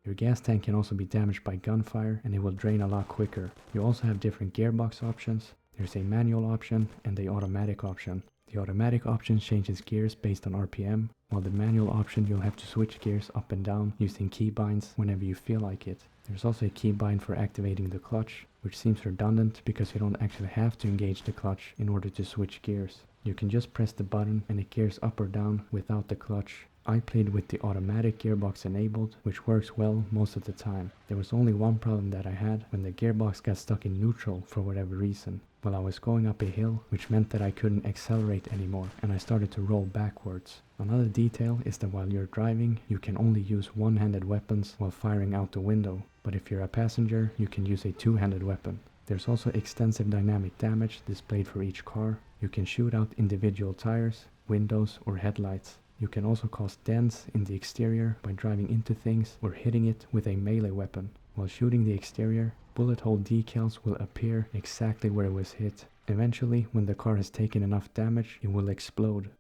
Your gas tank can also be damaged by gunfire and it will drain a lot quicker. You also have different gearbox options. There's a manual option and the automatic option. The automatic option changes gears based on RPM, while the manual option you'll have to switch gears up and down using keybinds whenever you feel like it. There's also a keybind for activating the clutch, which seems redundant because you don't actually have to engage the clutch in order to switch gears. You can just press the button and it gears up or down without the clutch. I played with the automatic gearbox enabled, which works well most of the time. There was only one problem that I had when the gearbox got stuck in neutral for whatever reason. Well, I was going up a hill, which meant that I couldn't accelerate anymore, and I started to roll backwards. Another detail is that while you're driving, you can only use one-handed weapons while firing out the window, but if you're a passenger, you can use a two-handed weapon. There's also extensive dynamic damage displayed for each car. You can shoot out individual tires, windows, or headlights. You can also cause dents in the exterior by driving into things or hitting it with a melee weapon. While shooting the exterior, bullet hole decals will appear exactly where it was hit. Eventually, when the car has taken enough damage, it will explode.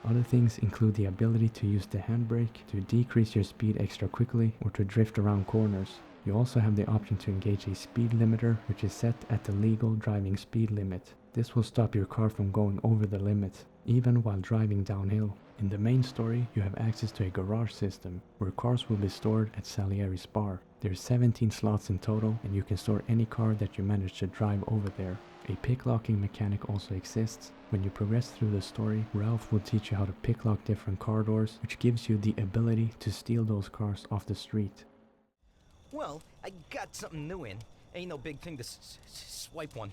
Other things include the ability to use the handbrake to decrease your speed extra quickly or to drift around corners. You also have the option to engage a speed limiter, which is set at the legal driving speed limit. This will stop your car from going over the limit, even while driving downhill. In the main story, you have access to a garage system, where cars will be stored at Salieri's bar. There's 17 slots in total, and you can store any car that you manage to drive over there. A picklocking mechanic also exists. When you progress through the story, Ralph will teach you how to picklock different car doors, which gives you the ability to steal those cars off the street. Well, I got something new in. Ain't no big thing to swipe one.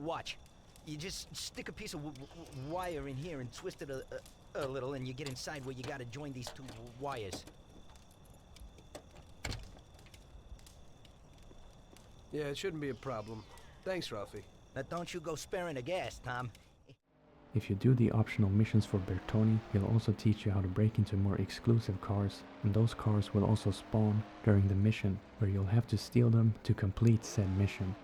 Watch. You just stick a piece of wire in here and twist it a little, and you get inside where you gotta join these two wires. Yeah, it shouldn't be a problem. Thanks, Ralphie. Now don't you go sparing the gas, Tom. If you do the optional missions for Bertoni, he'll also teach you how to break into more exclusive cars, and those cars will also spawn during the mission, where you'll have to steal them to complete said mission.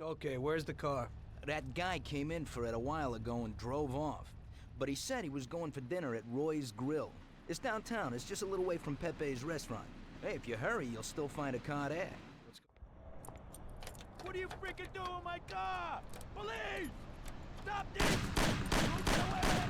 Okay, where's the car? That guy came in for it a while ago and drove off. But he said he was going for dinner at Roy's Grill. It's downtown, it's just a little way from Pepe's restaurant. Hey, if you hurry, you'll still find a car there. What are you freaking doing with my car? Police! Stop this! Don't do it!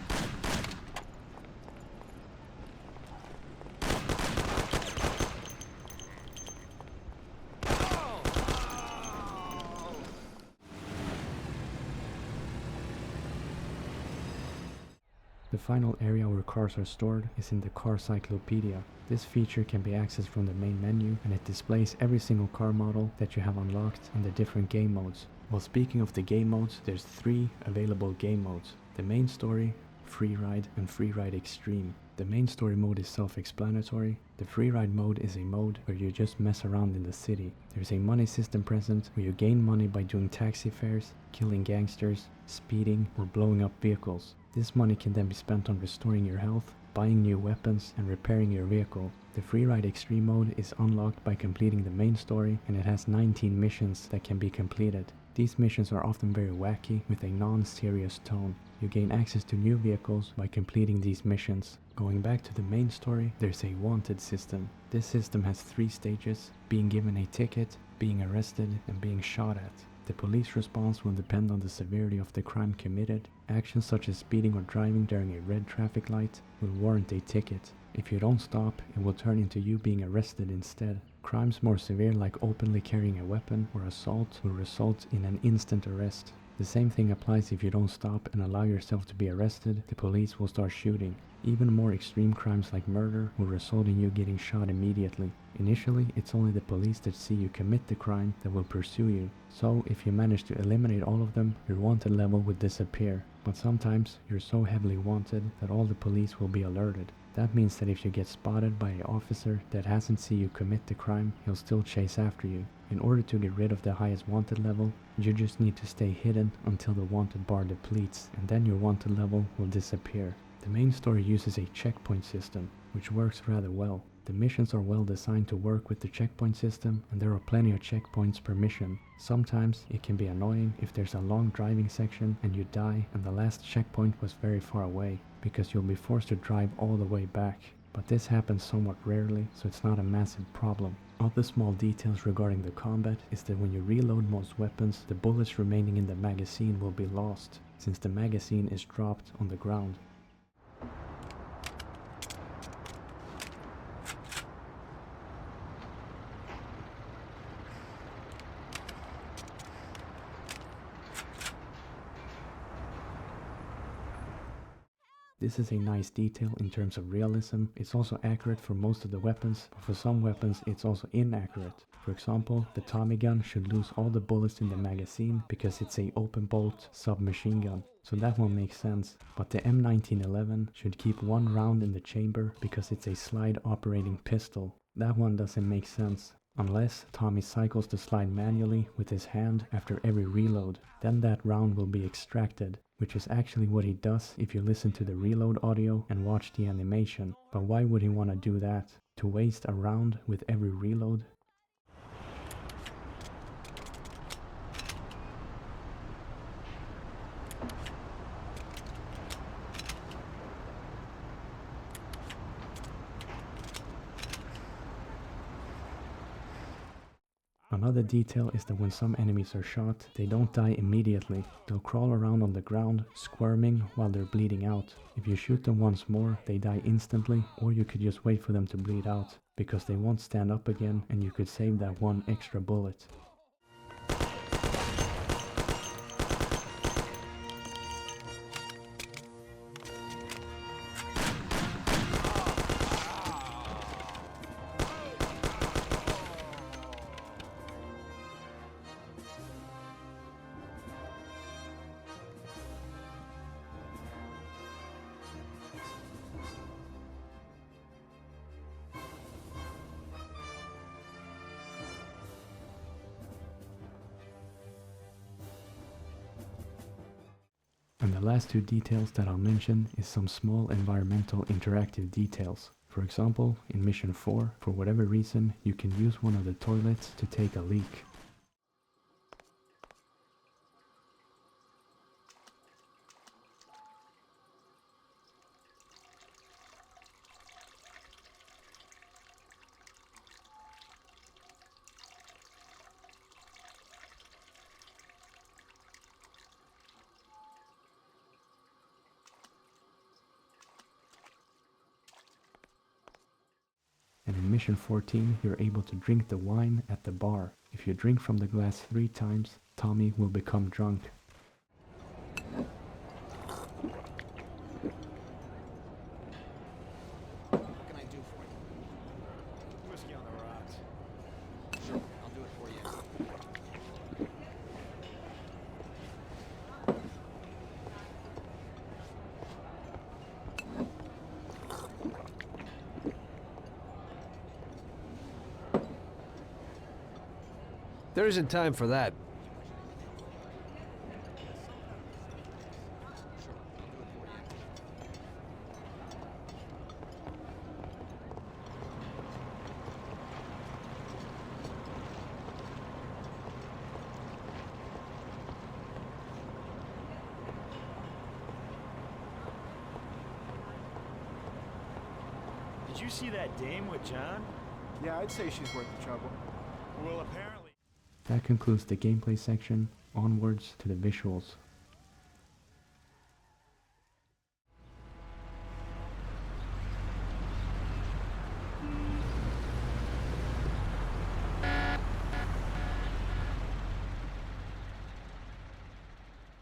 The final area where cars are stored is in the car cyclopedia. This feature can be accessed from the main menu, and it displays every single car model that you have unlocked in the different game modes. Well, speaking of the game modes, there's 3 available game modes: the main story, Freeride, and Freeride Extreme. The main story mode is self-explanatory. The Freeride mode is a mode where you just mess around in the city. There's a money system present where you gain money by doing taxi fares, killing gangsters, speeding, or blowing up vehicles. This money can then be spent on restoring your health, buying new weapons, and repairing your vehicle. The Freeride Extreme mode is unlocked by completing the main story, and it has 19 missions that can be completed. These missions are often very wacky with a non-serious tone. You gain access to new vehicles by completing these missions. Going back to the main story, there's a wanted system. This system has 3 stages: being given a ticket, being arrested, and being shot at. The police response will depend on the severity of the crime committed. Actions such as speeding or driving during a red traffic light will warrant a ticket. If you don't stop, it will turn into you being arrested instead. Crimes more severe, like openly carrying a weapon or assault, will result in an instant arrest. The same thing applies if you don't stop and allow yourself to be arrested. The police will start shooting. Even more extreme crimes like murder will result in you getting shot immediately. Initially, it's only the police that see you commit the crime that will pursue you. So, if you manage to eliminate all of them, your wanted level will disappear. But sometimes, you're so heavily wanted that all the police will be alerted. That means that if you get spotted by an officer that hasn't seen you commit the crime, he'll still chase after you. In order to get rid of the highest wanted level, you just need to stay hidden until the wanted bar depletes, and then your wanted level will disappear. The main story uses a checkpoint system, which works rather well. The missions are well designed to work with the checkpoint system, and there are plenty of checkpoints per mission. Sometimes it can be annoying if there's a long driving section and you die and the last checkpoint was very far away, because you'll be forced to drive all the way back. But this happens somewhat rarely, so it's not a massive problem. Other small details regarding the combat is that when you reload most weapons, the bullets remaining in the magazine will be lost, since the magazine is dropped on the ground. This is a nice detail in terms of realism. It's also accurate for most of the weapons, but for some weapons it's also inaccurate. For example, the Tommy gun should lose all the bullets in the magazine because it's a open bolt submachine gun, so that one makes sense. But the M1911 should keep one round in the chamber because it's a slide operating pistol. That one doesn't make sense. Unless Tommy cycles the slide manually with his hand after every reload, then that round will be extracted, which is actually what he does if you listen to the reload audio and watch the animation. But why would he want to do that? To waste a round with every reload? Another detail is that when some enemies are shot, they don't die immediately. They'll crawl around on the ground, squirming while they're bleeding out. If you shoot them once more, they die instantly, or you could just wait for them to bleed out, because they won't stand up again and you could save that one extra bullet. And the last two details that I'll mention is some small environmental interactive details. For example, in Mission 4, for whatever reason, you can use one of the toilets to take a leak. And in Mission 14, you're able to drink the wine at the bar. If you drink from the glass 3 times, Tommy will become drunk. What can I do for you? Whiskey on the rocks. Sure, I'll do it for you. There isn't time for that. Did you see that dame with John? Yeah, I'd say she's worth the trouble. Well, apparently. That concludes the gameplay section. Onwards to the visuals.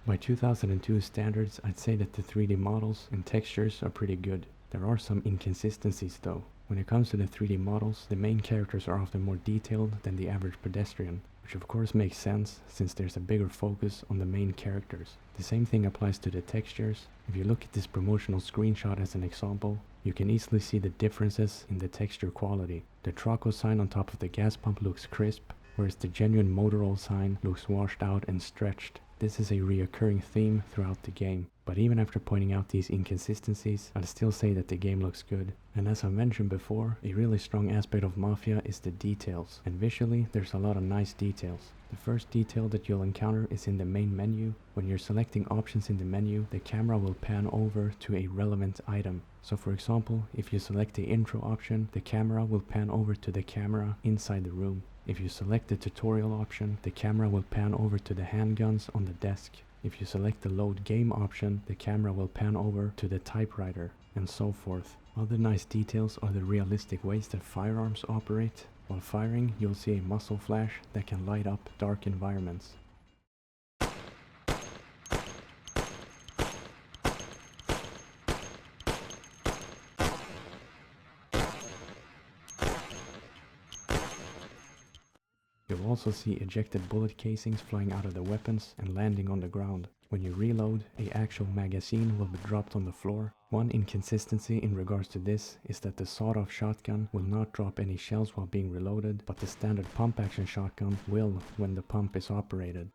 By 2002 standards, I'd say that the 3D models and textures are pretty good. There are some inconsistencies though. When it comes to the 3D models, the main characters are often more detailed than the average pedestrian, which of course makes sense since there's a bigger focus on the main characters. The same thing applies to the textures. If you look at this promotional screenshot as an example, you can easily see the differences in the texture quality. The Traco sign on top of the gas pump looks crisp, whereas the genuine motor oil sign looks washed out and stretched. This is a reoccurring theme throughout the game, but even after pointing out these inconsistencies, I'd still say that the game looks good. And as I mentioned before, a really strong aspect of Mafia is the details, and visually there's a lot of nice details. The first detail that you'll encounter is in the main menu. When you're selecting options in the menu, the camera will pan over to a relevant item. So for example, if you select the intro option, the camera will pan over to the camera inside the room. If you select the tutorial option, the camera will pan over to the handguns on the desk. If you select the load game option, the camera will pan over to the typewriter, and so forth. Other nice details are the realistic ways that firearms operate. While firing, you'll see a muzzle flash that can light up dark environments. You'll also see ejected bullet casings flying out of the weapons and landing on the ground. When you reload, an actual magazine will be dropped on the floor. One inconsistency in regards to this is that the sawed-off shotgun will not drop any shells while being reloaded, but the standard pump-action shotgun will when the pump is operated.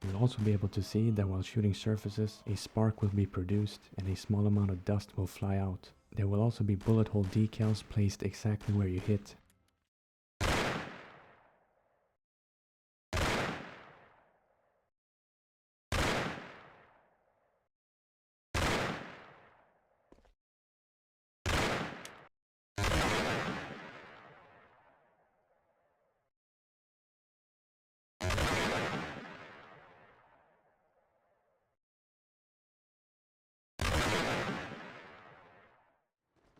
You'll also be able to see that while shooting surfaces, a spark will be produced and a small amount of dust will fly out. There will also be bullet hole decals placed exactly where you hit.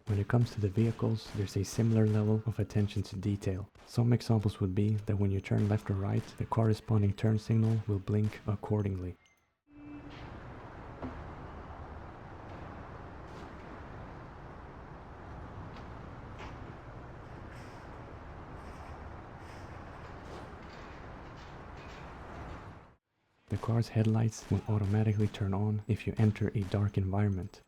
When it comes to the vehicles, there's a similar level of attention to detail. Some examples would be that when you turn left or right, the corresponding turn signal will blink accordingly. The car's headlights will automatically turn on if you enter a dark environment.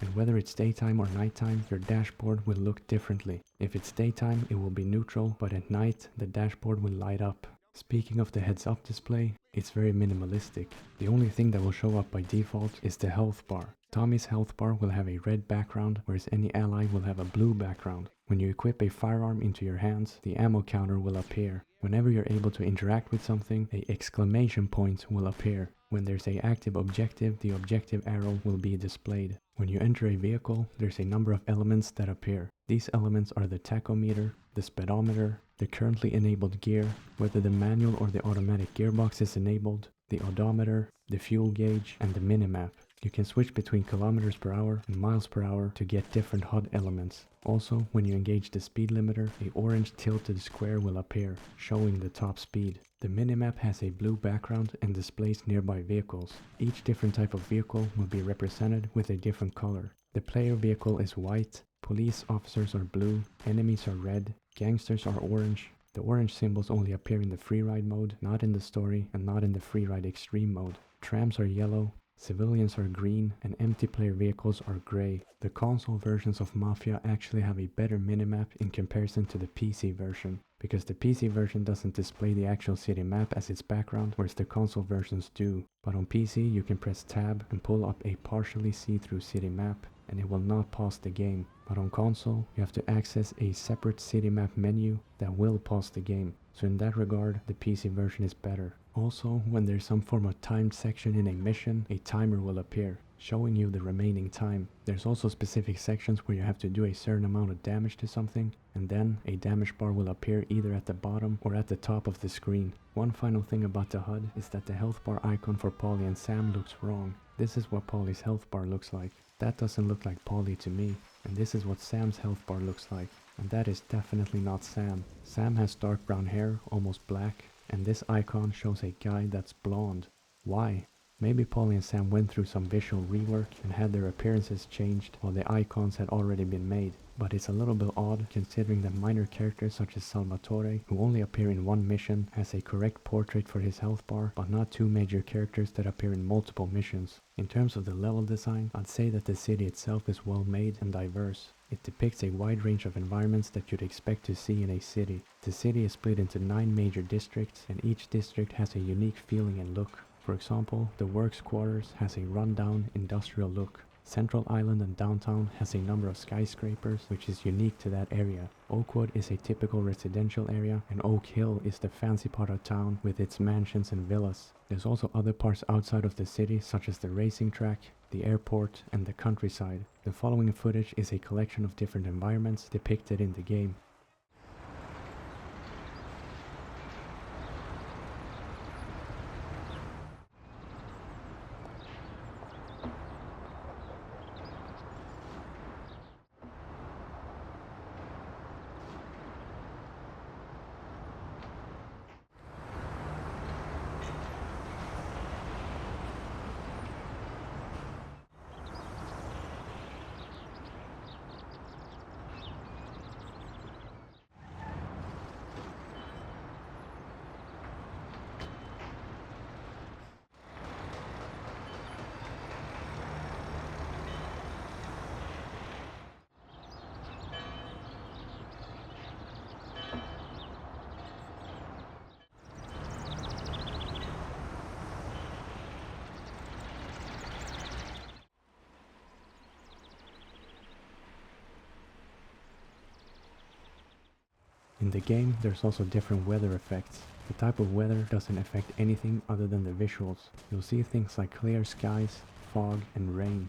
And whether it's daytime or nighttime, your dashboard will look differently. If it's daytime, it will be neutral, but at night, the dashboard will light up. Speaking of the heads-up display, it's very minimalistic. The only thing that will show up by default is the health bar. Tommy's health bar will have a red background, whereas any ally will have a blue background. When you equip a firearm into your hands, the ammo counter will appear. Whenever you're able to interact with something, an exclamation point will appear. When there's an active objective, the objective arrow will be displayed. When you enter a vehicle, there's a number of elements that appear. These elements are the tachometer, the speedometer, the currently enabled gear, whether the manual or the automatic gearbox is enabled, the odometer, the fuel gauge, and the minimap. You can switch between kilometers per hour and miles per hour to get different HUD elements. Also, when you engage the speed limiter, an orange tilted square will appear, showing the top speed. The minimap has a blue background and displays nearby vehicles. Each different type of vehicle will be represented with a different color. The player vehicle is white, police officers are blue, enemies are red, gangsters are orange. The orange symbols only appear in the free ride mode, not in the story, and not in the free ride extreme mode. Trams are yellow, Civilians are green and empty player vehicles are grey. The console versions of Mafia actually have a better minimap in comparison to the PC version, because the PC version doesn't display the actual city map as its background, whereas the console versions do. But on PC you can press tab and pull up a partially see-through city map, and it will not pause the game. But on console, you have to access a separate city map menu that will pause the game. So in that regard, the PC version is better. Also, when there's some form of timed section in a mission, a timer will appear, showing you the remaining time. There's also specific sections where you have to do a certain amount of damage to something, and then a damage bar will appear either at the bottom or at the top of the screen. One final thing about the HUD is that the health bar icon for Paulie and Sam looks wrong. This is what Paulie's health bar looks like. That doesn't look like Paulie to me. And this is what Sam's health bar looks like. And that is definitely not Sam. Sam has dark brown hair, almost black, and this icon shows a guy that's blonde. Why? Maybe Paulie and Sam went through some visual rework and had their appearances changed while the icons had already been made. But it's a little bit odd considering that minor characters such as Salvatore, who only appear in one mission, has a correct portrait for his health bar, but not two major characters that appear in multiple missions. In terms of the level design, I'd say that the city itself is well made and diverse. It depicts a wide range of environments that you'd expect to see in a city. The city is split into 9 major districts, and each district has a unique feeling and look. For example, the Works Quarters has a rundown industrial look. Central Island and downtown has a number of skyscrapers, which is unique to that area. Oakwood is a typical residential area, and Oak Hill is the fancy part of town with its mansions and villas. There's also other parts outside of the city, such as the racing track, the airport, and the countryside. The following footage is a collection of different environments depicted in the game. In the game, there's also different weather effects. The type of weather doesn't affect anything other than the visuals. You'll see things like clear skies, fog, and rain.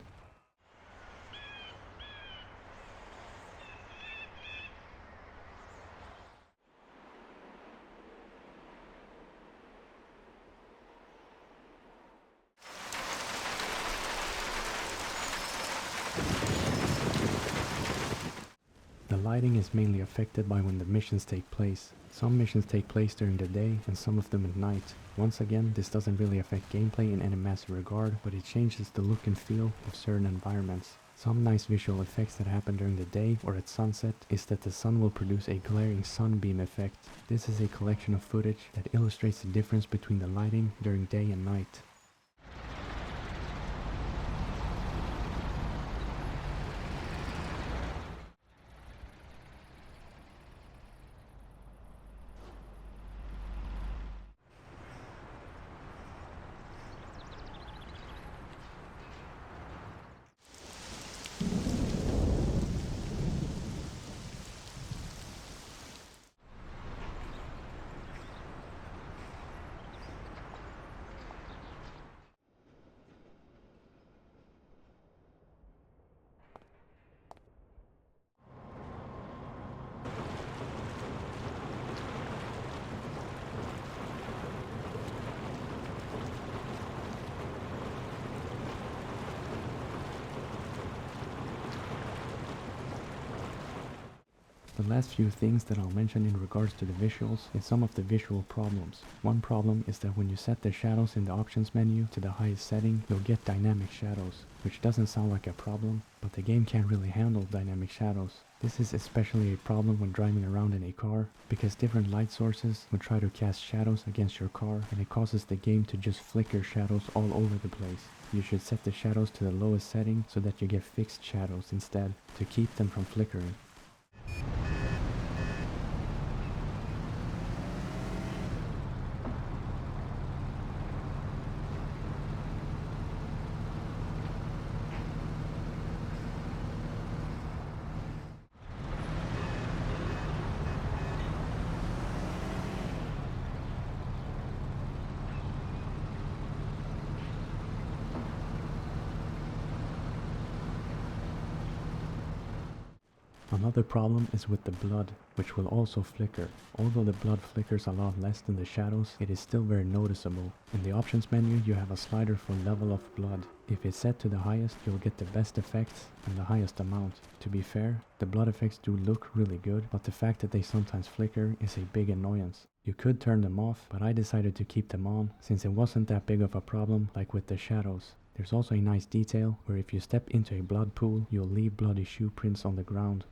The lighting is mainly affected by when the missions take place. Some missions take place during the day and some of them at night. Once again, this doesn't really affect gameplay in any massive regard, but it changes the look and feel of certain environments. Some nice visual effects that happen during the day or at sunset is that the sun will produce a glaring sunbeam effect. This is a collection of footage that illustrates the difference between the lighting during day and night. The last few things that I'll mention in regards to the visuals is some of the visual problems. One problem is that when you set the shadows in the options menu to the highest setting, you'll get dynamic shadows, which doesn't sound like a problem, but the game can't really handle dynamic shadows. This is especially a problem when driving around in a car, because different light sources will try to cast shadows against your car, and it causes the game to just flicker shadows all over the place. You should set the shadows to the lowest setting so that you get fixed shadows instead, to keep them from flickering. Another problem is with the blood, which will also flicker. Although the blood flickers a lot less than the shadows, it is still very noticeable. In the options menu you have a slider for level of blood. If it's set to the highest, you'll get the best effects and the highest amount. To be fair, the blood effects do look really good, but the fact that they sometimes flicker is a big annoyance. You could turn them off, but I decided to keep them on, since it wasn't that big of a problem like with the shadows. There's also a nice detail where if you step into a blood pool, you'll leave bloody shoe prints on the ground.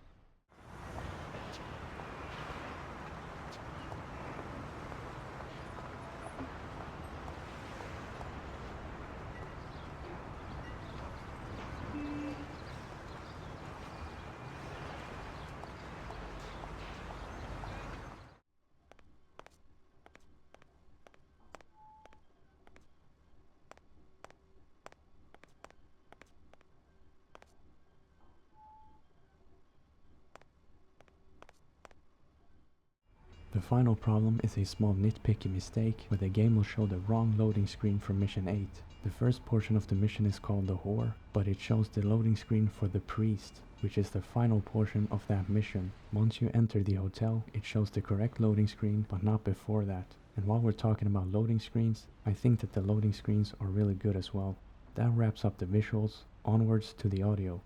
The final problem is a small nitpicky mistake where the game will show the wrong loading screen for mission 8. The first portion of the mission is called the whore, but it shows the loading screen for the priest, which is the final portion of that mission. Once you enter the hotel, it shows the correct loading screen, but not before that. And while we're talking about loading screens, I think that the loading screens are really good as well. That wraps up the visuals, onwards to the audio.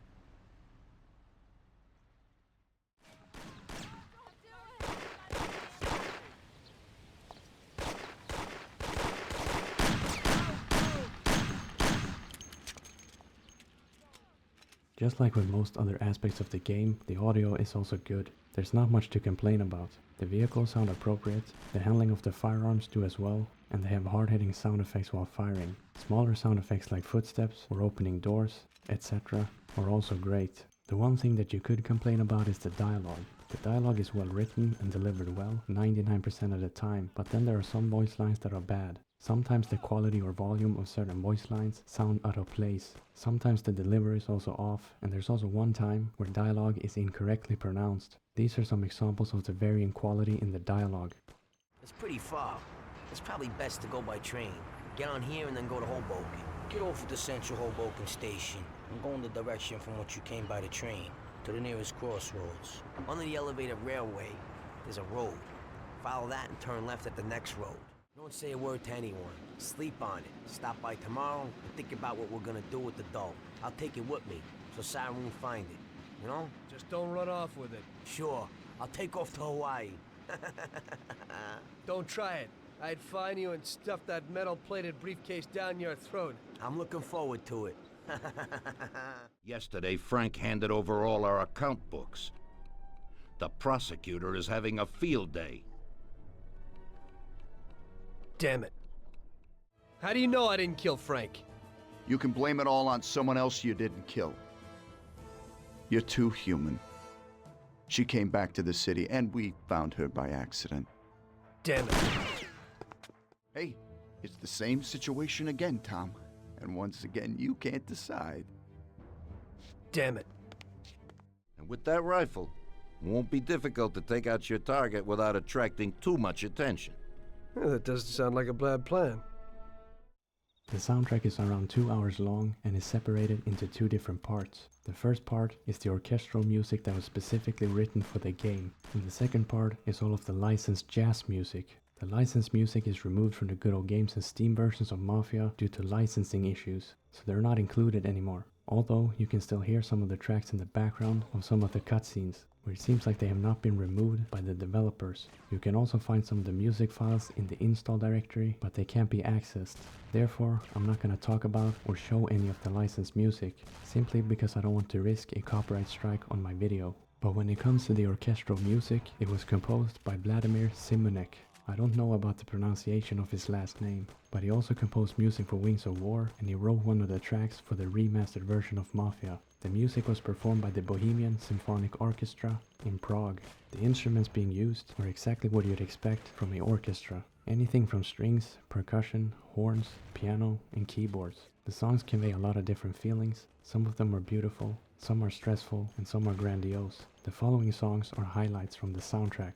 Just like with most other aspects of the game, the audio is also good. There's not much to complain about. The vehicles sound appropriate, the handling of the firearms do as well, and they have hard-hitting sound effects while firing. Smaller sound effects like footsteps or opening doors, etc. are also great. The one thing that you could complain about is the dialogue. The dialogue is well written and delivered well 99% of the time, but then there are some voice lines that are bad. Sometimes the quality or volume of certain voice lines sound out of place. Sometimes the delivery is also off, and there's also one time where dialogue is incorrectly pronounced. These are some examples of the varying quality in the dialogue. It's pretty far. It's probably best to go by train. Get on here and then go to Hoboken. Get off at the central Hoboken station and go in the direction from which you came by the train to the nearest crossroads. Under the elevated railway, there's a road. Follow that and turn left at the next road. Don't say a word to anyone. Sleep on it. Stop by tomorrow and think about what we're gonna do with the dough. I'll take it with me, so Sarah won't find it. You know? Just don't run off with it. Sure. I'll take off to Hawaii. Don't try it. I'd find you and stuff that metal-plated briefcase down your throat. I'm looking forward to it. Yesterday, Frank handed over all our account books. The prosecutor is having a field day. Damn it. How do you know I didn't kill Frank? You can blame it all on someone else you didn't kill. You're too human. She came back to the city, and we found her by accident. Damn it. Hey, it's the same situation again, Tom. And once again, you can't decide. Damn it. And with that rifle, it won't be difficult to take out your target without attracting too much attention. That doesn't sound like a bad plan. The soundtrack is around 2 hours long and is separated into 2 different parts. The first part is the orchestral music that was specifically written for the game, and the second part is all of the licensed jazz music. The licensed music is removed from the Good Old Games and Steam versions of Mafia due to licensing issues, so they're not included anymore. although you can still hear some of the tracks in the background of some of the cutscenes, where it seems like they have not been removed by the developers. You can also find some of the music files in the install directory, but they can't be accessed. Therefore, I'm not going to talk about or show any of the licensed music, simply because I don't want to risk a copyright strike on my video. But when it comes to the orchestral music, it was composed by Vladimir Simunek. I don't know about the pronunciation of his last name, but he also composed music for Wings of War, and he wrote one of the tracks for the remastered version of Mafia. The music was performed by the Bohemian Symphonic Orchestra in Prague. The instruments being used were exactly what you'd expect from an orchestra. Anything from strings, percussion, horns, piano, and keyboards. The songs convey a lot of different feelings. Some of them are beautiful, some are stressful, and some are grandiose. The following songs are highlights from the soundtrack.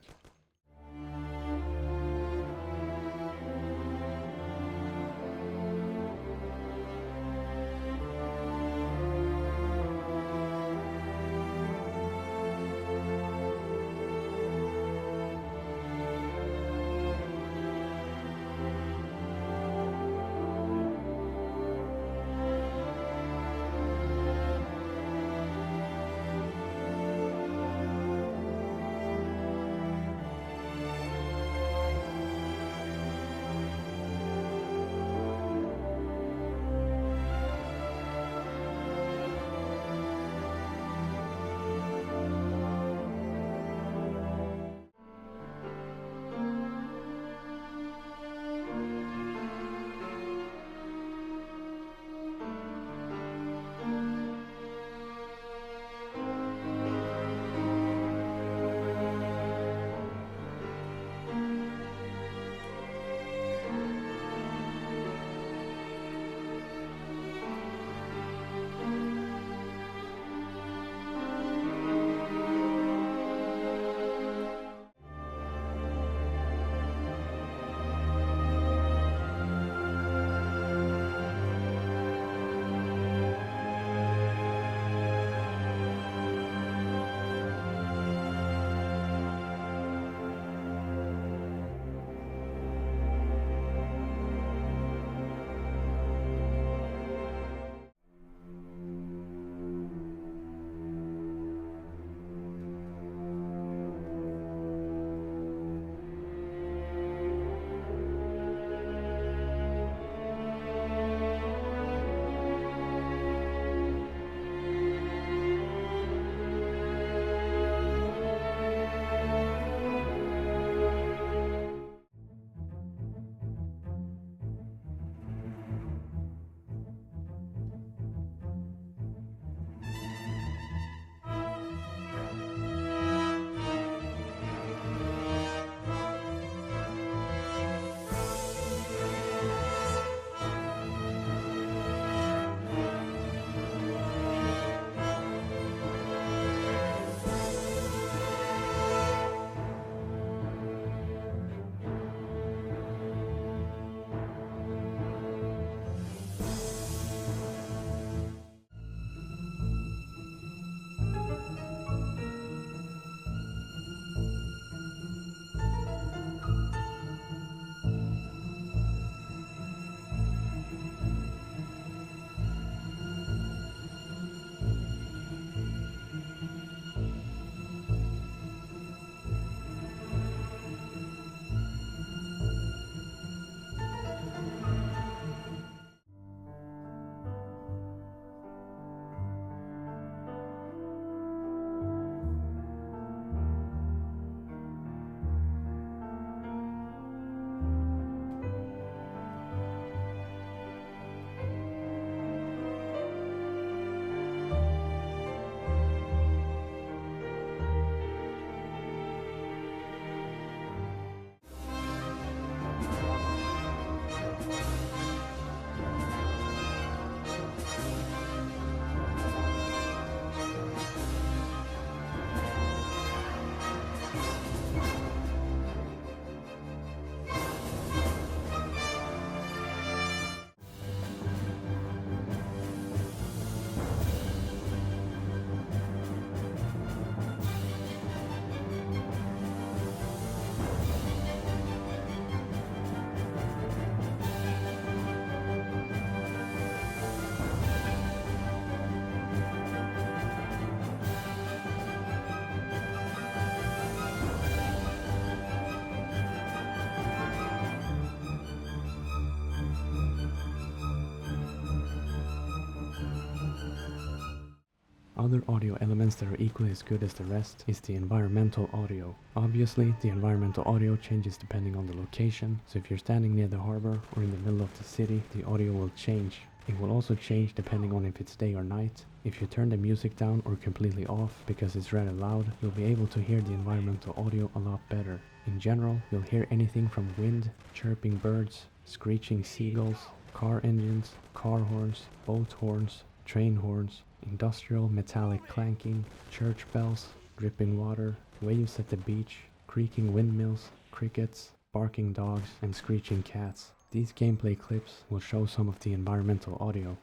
Other audio elements that are equally as good as the rest is the environmental audio. Obviously, the environmental audio changes depending on the location, so if you're standing near the harbor or in the middle of the city, the audio will change. It will also change depending on if it's day or night. If you turn the music down or completely off because it's rather loud, you'll be able to hear the environmental audio a lot better. In general, you'll hear anything from wind, chirping birds, screeching seagulls, car engines, car horns, boat horns, train horns, industrial metallic clanking, church bells, dripping water, waves at the beach, creaking windmills, crickets, barking dogs, and screeching cats. These gameplay clips will show some of the environmental audio.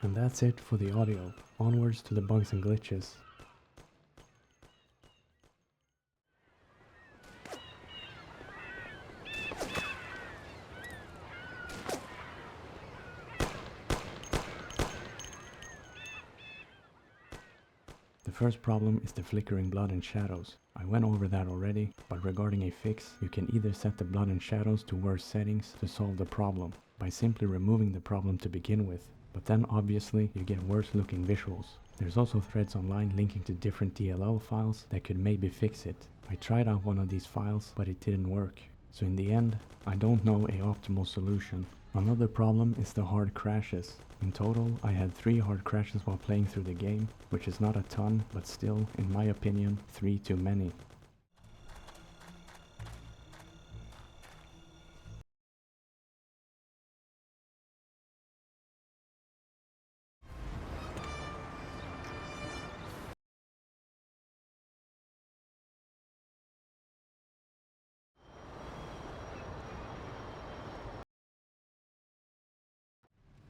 And that's it for the audio. Onwards to the bugs and glitches. The first problem is the flickering blood and shadows. I went over that already, but regarding a fix, you can either set the blood and shadows to worse settings to solve the problem, by simply removing the problem to begin with. But then obviously you get worse looking visuals. There's also threads online linking to different DLL files that could maybe fix it. I tried out one of these files, but it didn't work. So in the end, I don't know a optimal solution. Another problem is the hard crashes. In total, I had 3 hard crashes while playing through the game, which is not a ton, but still, in my opinion, 3 too many.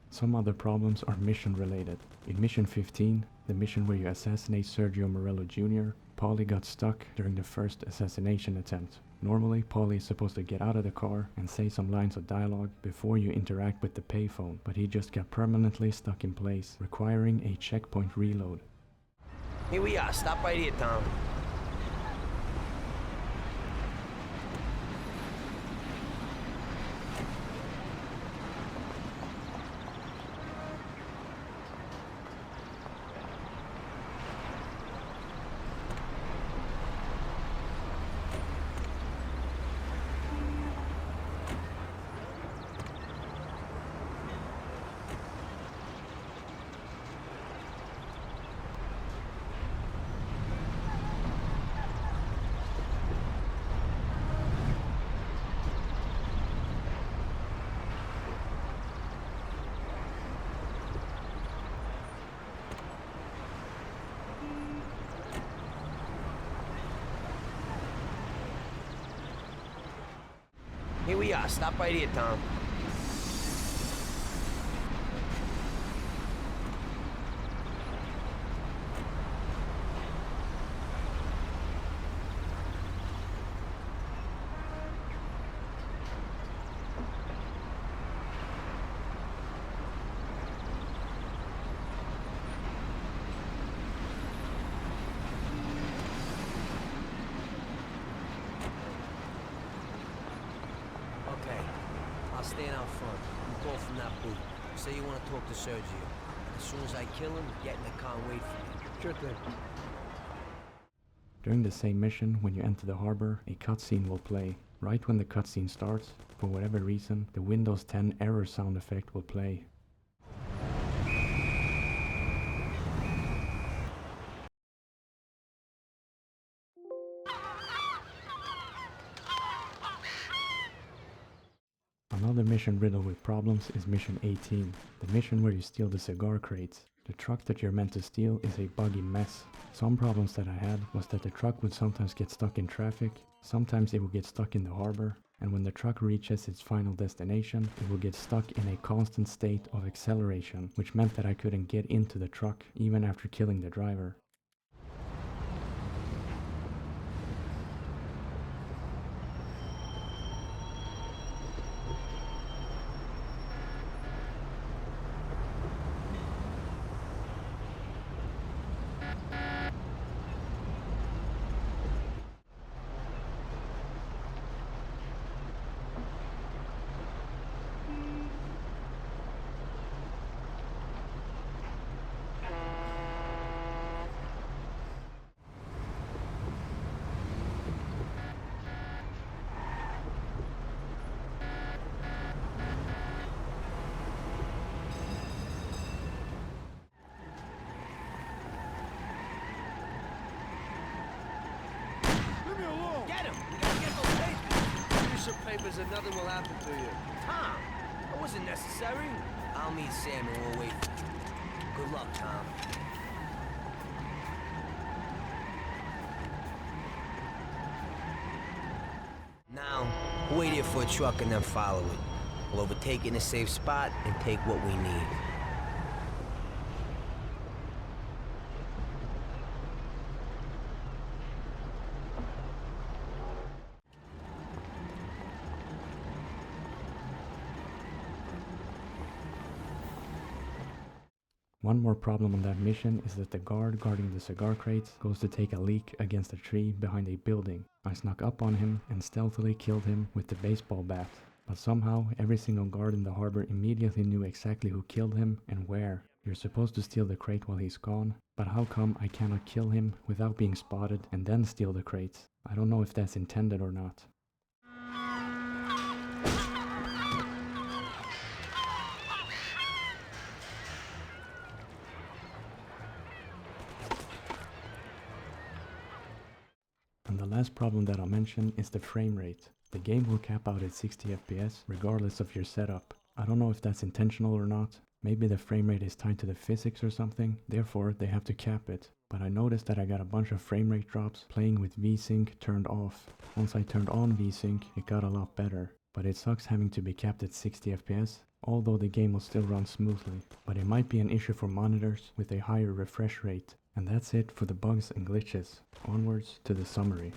Some other problems are mission related. In mission 15, the mission where you assassinate Sergio Morello Jr., Paulie got stuck during the first assassination attempt. Normally, Paulie is supposed to get out of the car and say some lines of dialogue before you interact with the payphone, but he just got permanently stuck in place, requiring a checkpoint reload. Here we are, stop right here, Tom. Here we are, stop right here, Tom. stand out front. You go from that booth. Say you want to talk to Sergio. As soon as I kill him, get in the car and wait for me. Sure thing. During the same mission, when you enter the harbor, a cutscene will play. Right when the cutscene starts, for whatever reason, the Windows 10 error sound effect will play. Another mission riddled with problems is mission 18, the mission where you steal the cigar crates. The truck that you're meant to steal is a buggy mess. Some problems that I had was that the truck would sometimes get stuck in traffic, sometimes it would get stuck in the harbor, and when the truck reaches its final destination, it will get stuck in a constant state of acceleration, which meant that I couldn't get into the truck even after killing the driver. Papers and nothing will happen to you. Tom, that wasn't necessary. I'll meet Sam and we'll wait for you. Good luck, Tom. Now, wait here for a truck and then follow it. We'll overtake it in a safe spot and take what we need. One more problem on that mission is that the guard guarding the cigar crates goes to take a leak against a tree behind a building. I snuck up on him and stealthily killed him with the baseball bat. But somehow every single guard in the harbor immediately knew exactly who killed him and where. You're supposed to steal the crate while he's gone, but how come I cannot kill him without being spotted and then steal the crates? I don't know if that's intended or not. And the last problem that I'll mention is the frame rate. The game will cap out at 60 FPS regardless of your setup. I don't know if that's intentional or not. Maybe the frame rate is tied to the physics or something, therefore they have to cap it. But I noticed that I got a bunch of frame rate drops playing with VSync turned off. Once I turned on VSync, it got a lot better. But it sucks having to be capped at 60 FPS, although the game will still run smoothly. But it might be an issue for monitors with a higher refresh rate. And that's it for the bugs and glitches. Onwards to the summary.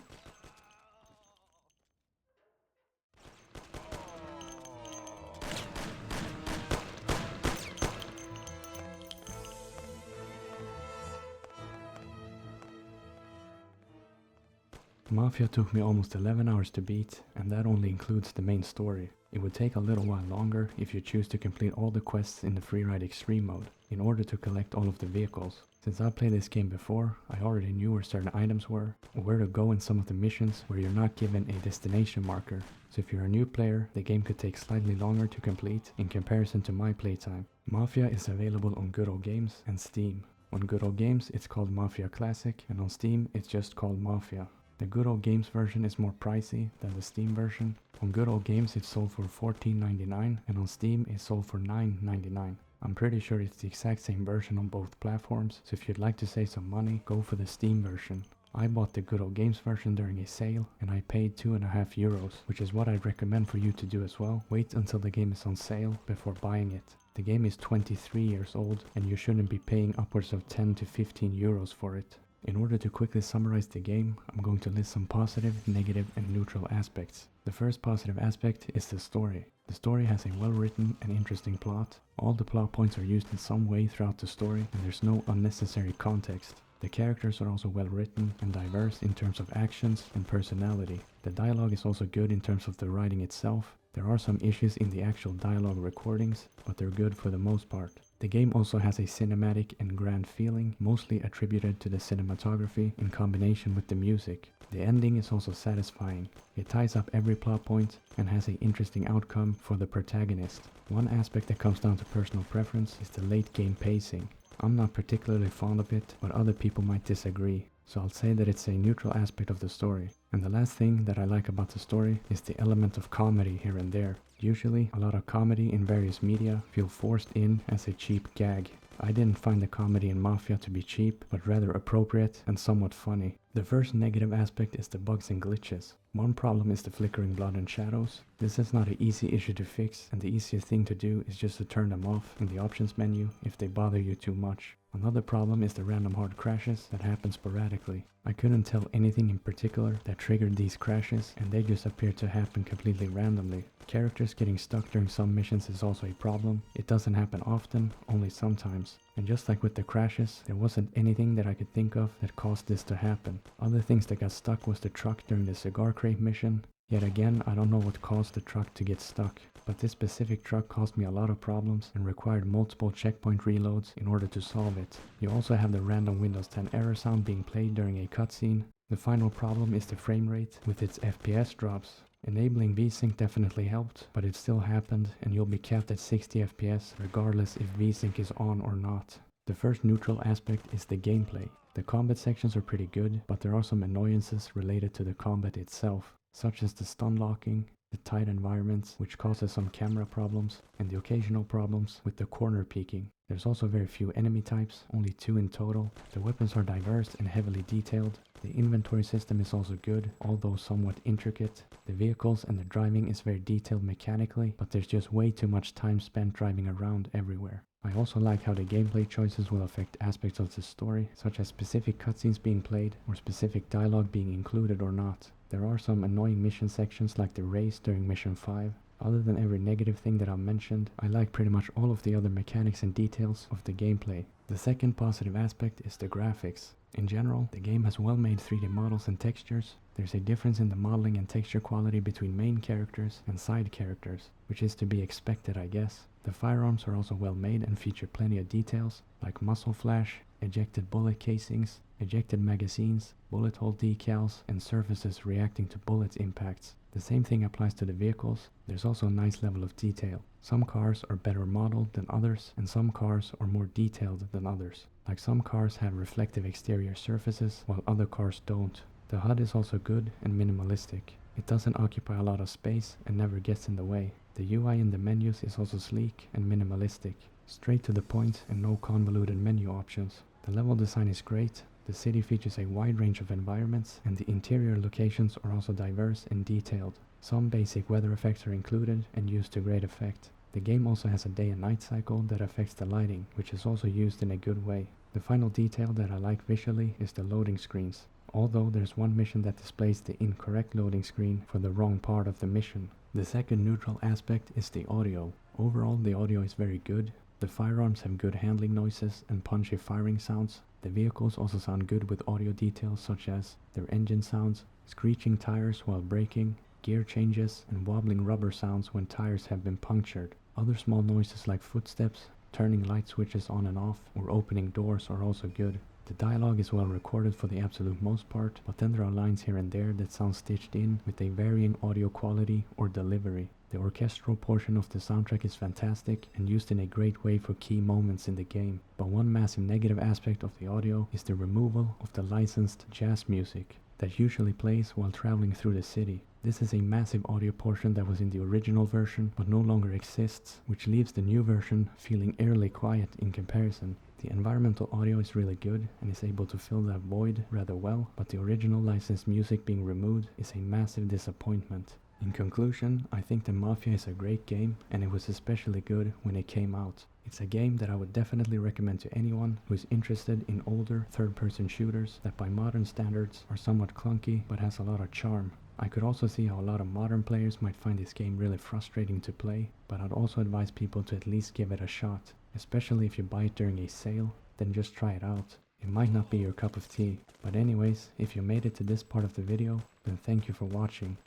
Mafia took me almost 11 hours to beat, and that only includes the main story. It would take a little while longer if you choose to complete all the quests in the Freeride Extreme mode, in order to collect all of the vehicles. Since I played this game before, I already knew where certain items were, or where to go in some of the missions where you're not given a destination marker. So if you're a new player, the game could take slightly longer to complete in comparison to my playtime. Mafia is available on Good Old Games and Steam. On Good Old Games it's called Mafia Classic, and on Steam it's just called Mafia. The Good Old Games version is more pricey than the Steam version. On Good Old Games it's sold for $14.99 and on Steam it's sold for $9.99. I'm pretty sure it's the exact same version on both platforms, so if you'd like to save some money, go for the Steam version. I bought the Good Old Games version during a sale and I paid €2.50, which is what I'd recommend for you to do as well. Wait until the game is on sale before buying it. The game is 23 years old and you shouldn't be paying upwards of 10 to 15 euros for it. In order to quickly summarize the game, I'm going to list some positive, negative, and neutral aspects. The first positive aspect is the story. The story has a well-written and interesting plot. All the plot points are used in some way throughout the story, and there's no unnecessary context. The characters are also well written and diverse in terms of actions and personality. The dialogue is also good in terms of the writing itself. There are some issues in the actual dialogue recordings, but they're good for the most part. The game also has a cinematic and grand feeling, mostly attributed to the cinematography in combination with the music. The ending is also satisfying. It ties up every plot point and has an interesting outcome for the protagonist. One aspect that comes down to personal preference is the late game pacing. I'm not particularly fond of it, but other people might disagree, so I'll say that it's a neutral aspect of the story. And the last thing that I like about the story is the element of comedy here and there. Usually, a lot of comedy in various media feel forced in as a cheap gag. I didn't find the comedy in Mafia to be cheap, but rather appropriate and somewhat funny. The first negative aspect is the bugs and glitches. One problem is the flickering blood and shadows. This is not an easy issue to fix, and the easiest thing to do is just to turn them off in the options menu if they bother you too much. Another problem is the random hard crashes that happen sporadically. I couldn't tell anything in particular that triggered these crashes, and they just appear to happen completely randomly. Characters getting stuck during some missions is also a problem. It doesn't happen often, only sometimes. And just like with the crashes, there wasn't anything that I could think of that caused this to happen. Other things that got stuck was the truck during the cigar crate mission. Yet again, I don't know what caused the truck to get stuck, but this specific truck caused me a lot of problems and required multiple checkpoint reloads in order to solve it. You also have the random Windows 10 error sound being played during a cutscene. The final problem is the frame rate with its FPS drops. Enabling VSync definitely helped, but it still happened, and you'll be capped at 60 FPS regardless if VSync is on or not. The first neutral aspect is the gameplay. The combat sections are pretty good, but there are some annoyances related to the combat itself, such as the stun locking, the tight environments, which causes some camera problems, and the occasional problems with the corner peeking. There's also very few enemy types, only 2 in total. The weapons are diverse and heavily detailed. The inventory system is also good, although somewhat intricate. The vehicles and the driving is very detailed mechanically, but there's just way too much time spent driving around everywhere. I also like how the gameplay choices will affect aspects of the story, such as specific cutscenes being played or specific dialogue being included or not. There are some annoying mission sections like the race during mission 5. Other than every negative thing that I've mentioned, I like pretty much all of the other mechanics and details of the gameplay. The second positive aspect is the graphics. In general, the game has well-made 3D models and textures. There's a difference in the modeling and texture quality between main characters and side characters, which is to be expected, I guess. The firearms are also well made and feature plenty of details, like muzzle flash, ejected bullet casings, ejected magazines, bullet hole decals, and surfaces reacting to bullet impacts. The same thing applies to the vehicles. There's also a nice level of detail. Some cars are better modeled than others, and some cars are more detailed than others. Like some cars have reflective exterior surfaces, while other cars don't. The HUD is also good and minimalistic. It doesn't occupy a lot of space and never gets in the way. The UI in the menus is also sleek and minimalistic. Straight to the point and no convoluted menu options. The level design is great. The city features a wide range of environments, and the interior locations are also diverse and detailed. Some basic weather effects are included and used to great effect. The game also has a day and night cycle that affects the lighting, which is also used in a good way. The final detail that I like visually is the loading screens, although there's one mission that displays the incorrect loading screen for the wrong part of the mission. The second neutral aspect is the audio. Overall, the audio is very good. The firearms have good handling noises and punchy firing sounds. The vehicles also sound good with audio details such as their engine sounds, screeching tires while braking, gear changes, and wobbling rubber sounds when tires have been punctured. Other small noises like footsteps, turning light switches on and off, or opening doors are also good. The dialogue is well recorded for the absolute most part, but then there are lines here and there that sound stitched in with a varying audio quality or delivery. The orchestral portion of the soundtrack is fantastic and used in a great way for key moments in the game, but one massive negative aspect of the audio is the removal of the licensed jazz music that usually plays while traveling through the city. This is a massive audio portion that was in the original version but no longer exists, which leaves the new version feeling eerily quiet in comparison. The environmental audio is really good and is able to fill that void rather well, but the original licensed music being removed is a massive disappointment. In conclusion, I think the Mafia is a great game, and it was especially good when it came out. It's a game that I would definitely recommend to anyone who is interested in older third-person shooters that by modern standards are somewhat clunky but has a lot of charm. I could also see how a lot of modern players might find this game really frustrating to play, but I'd also advise people to at least give it a shot, especially if you buy it during a sale, then just try it out. It might not be your cup of tea, but anyways, if you made it to this part of the video, then thank you for watching.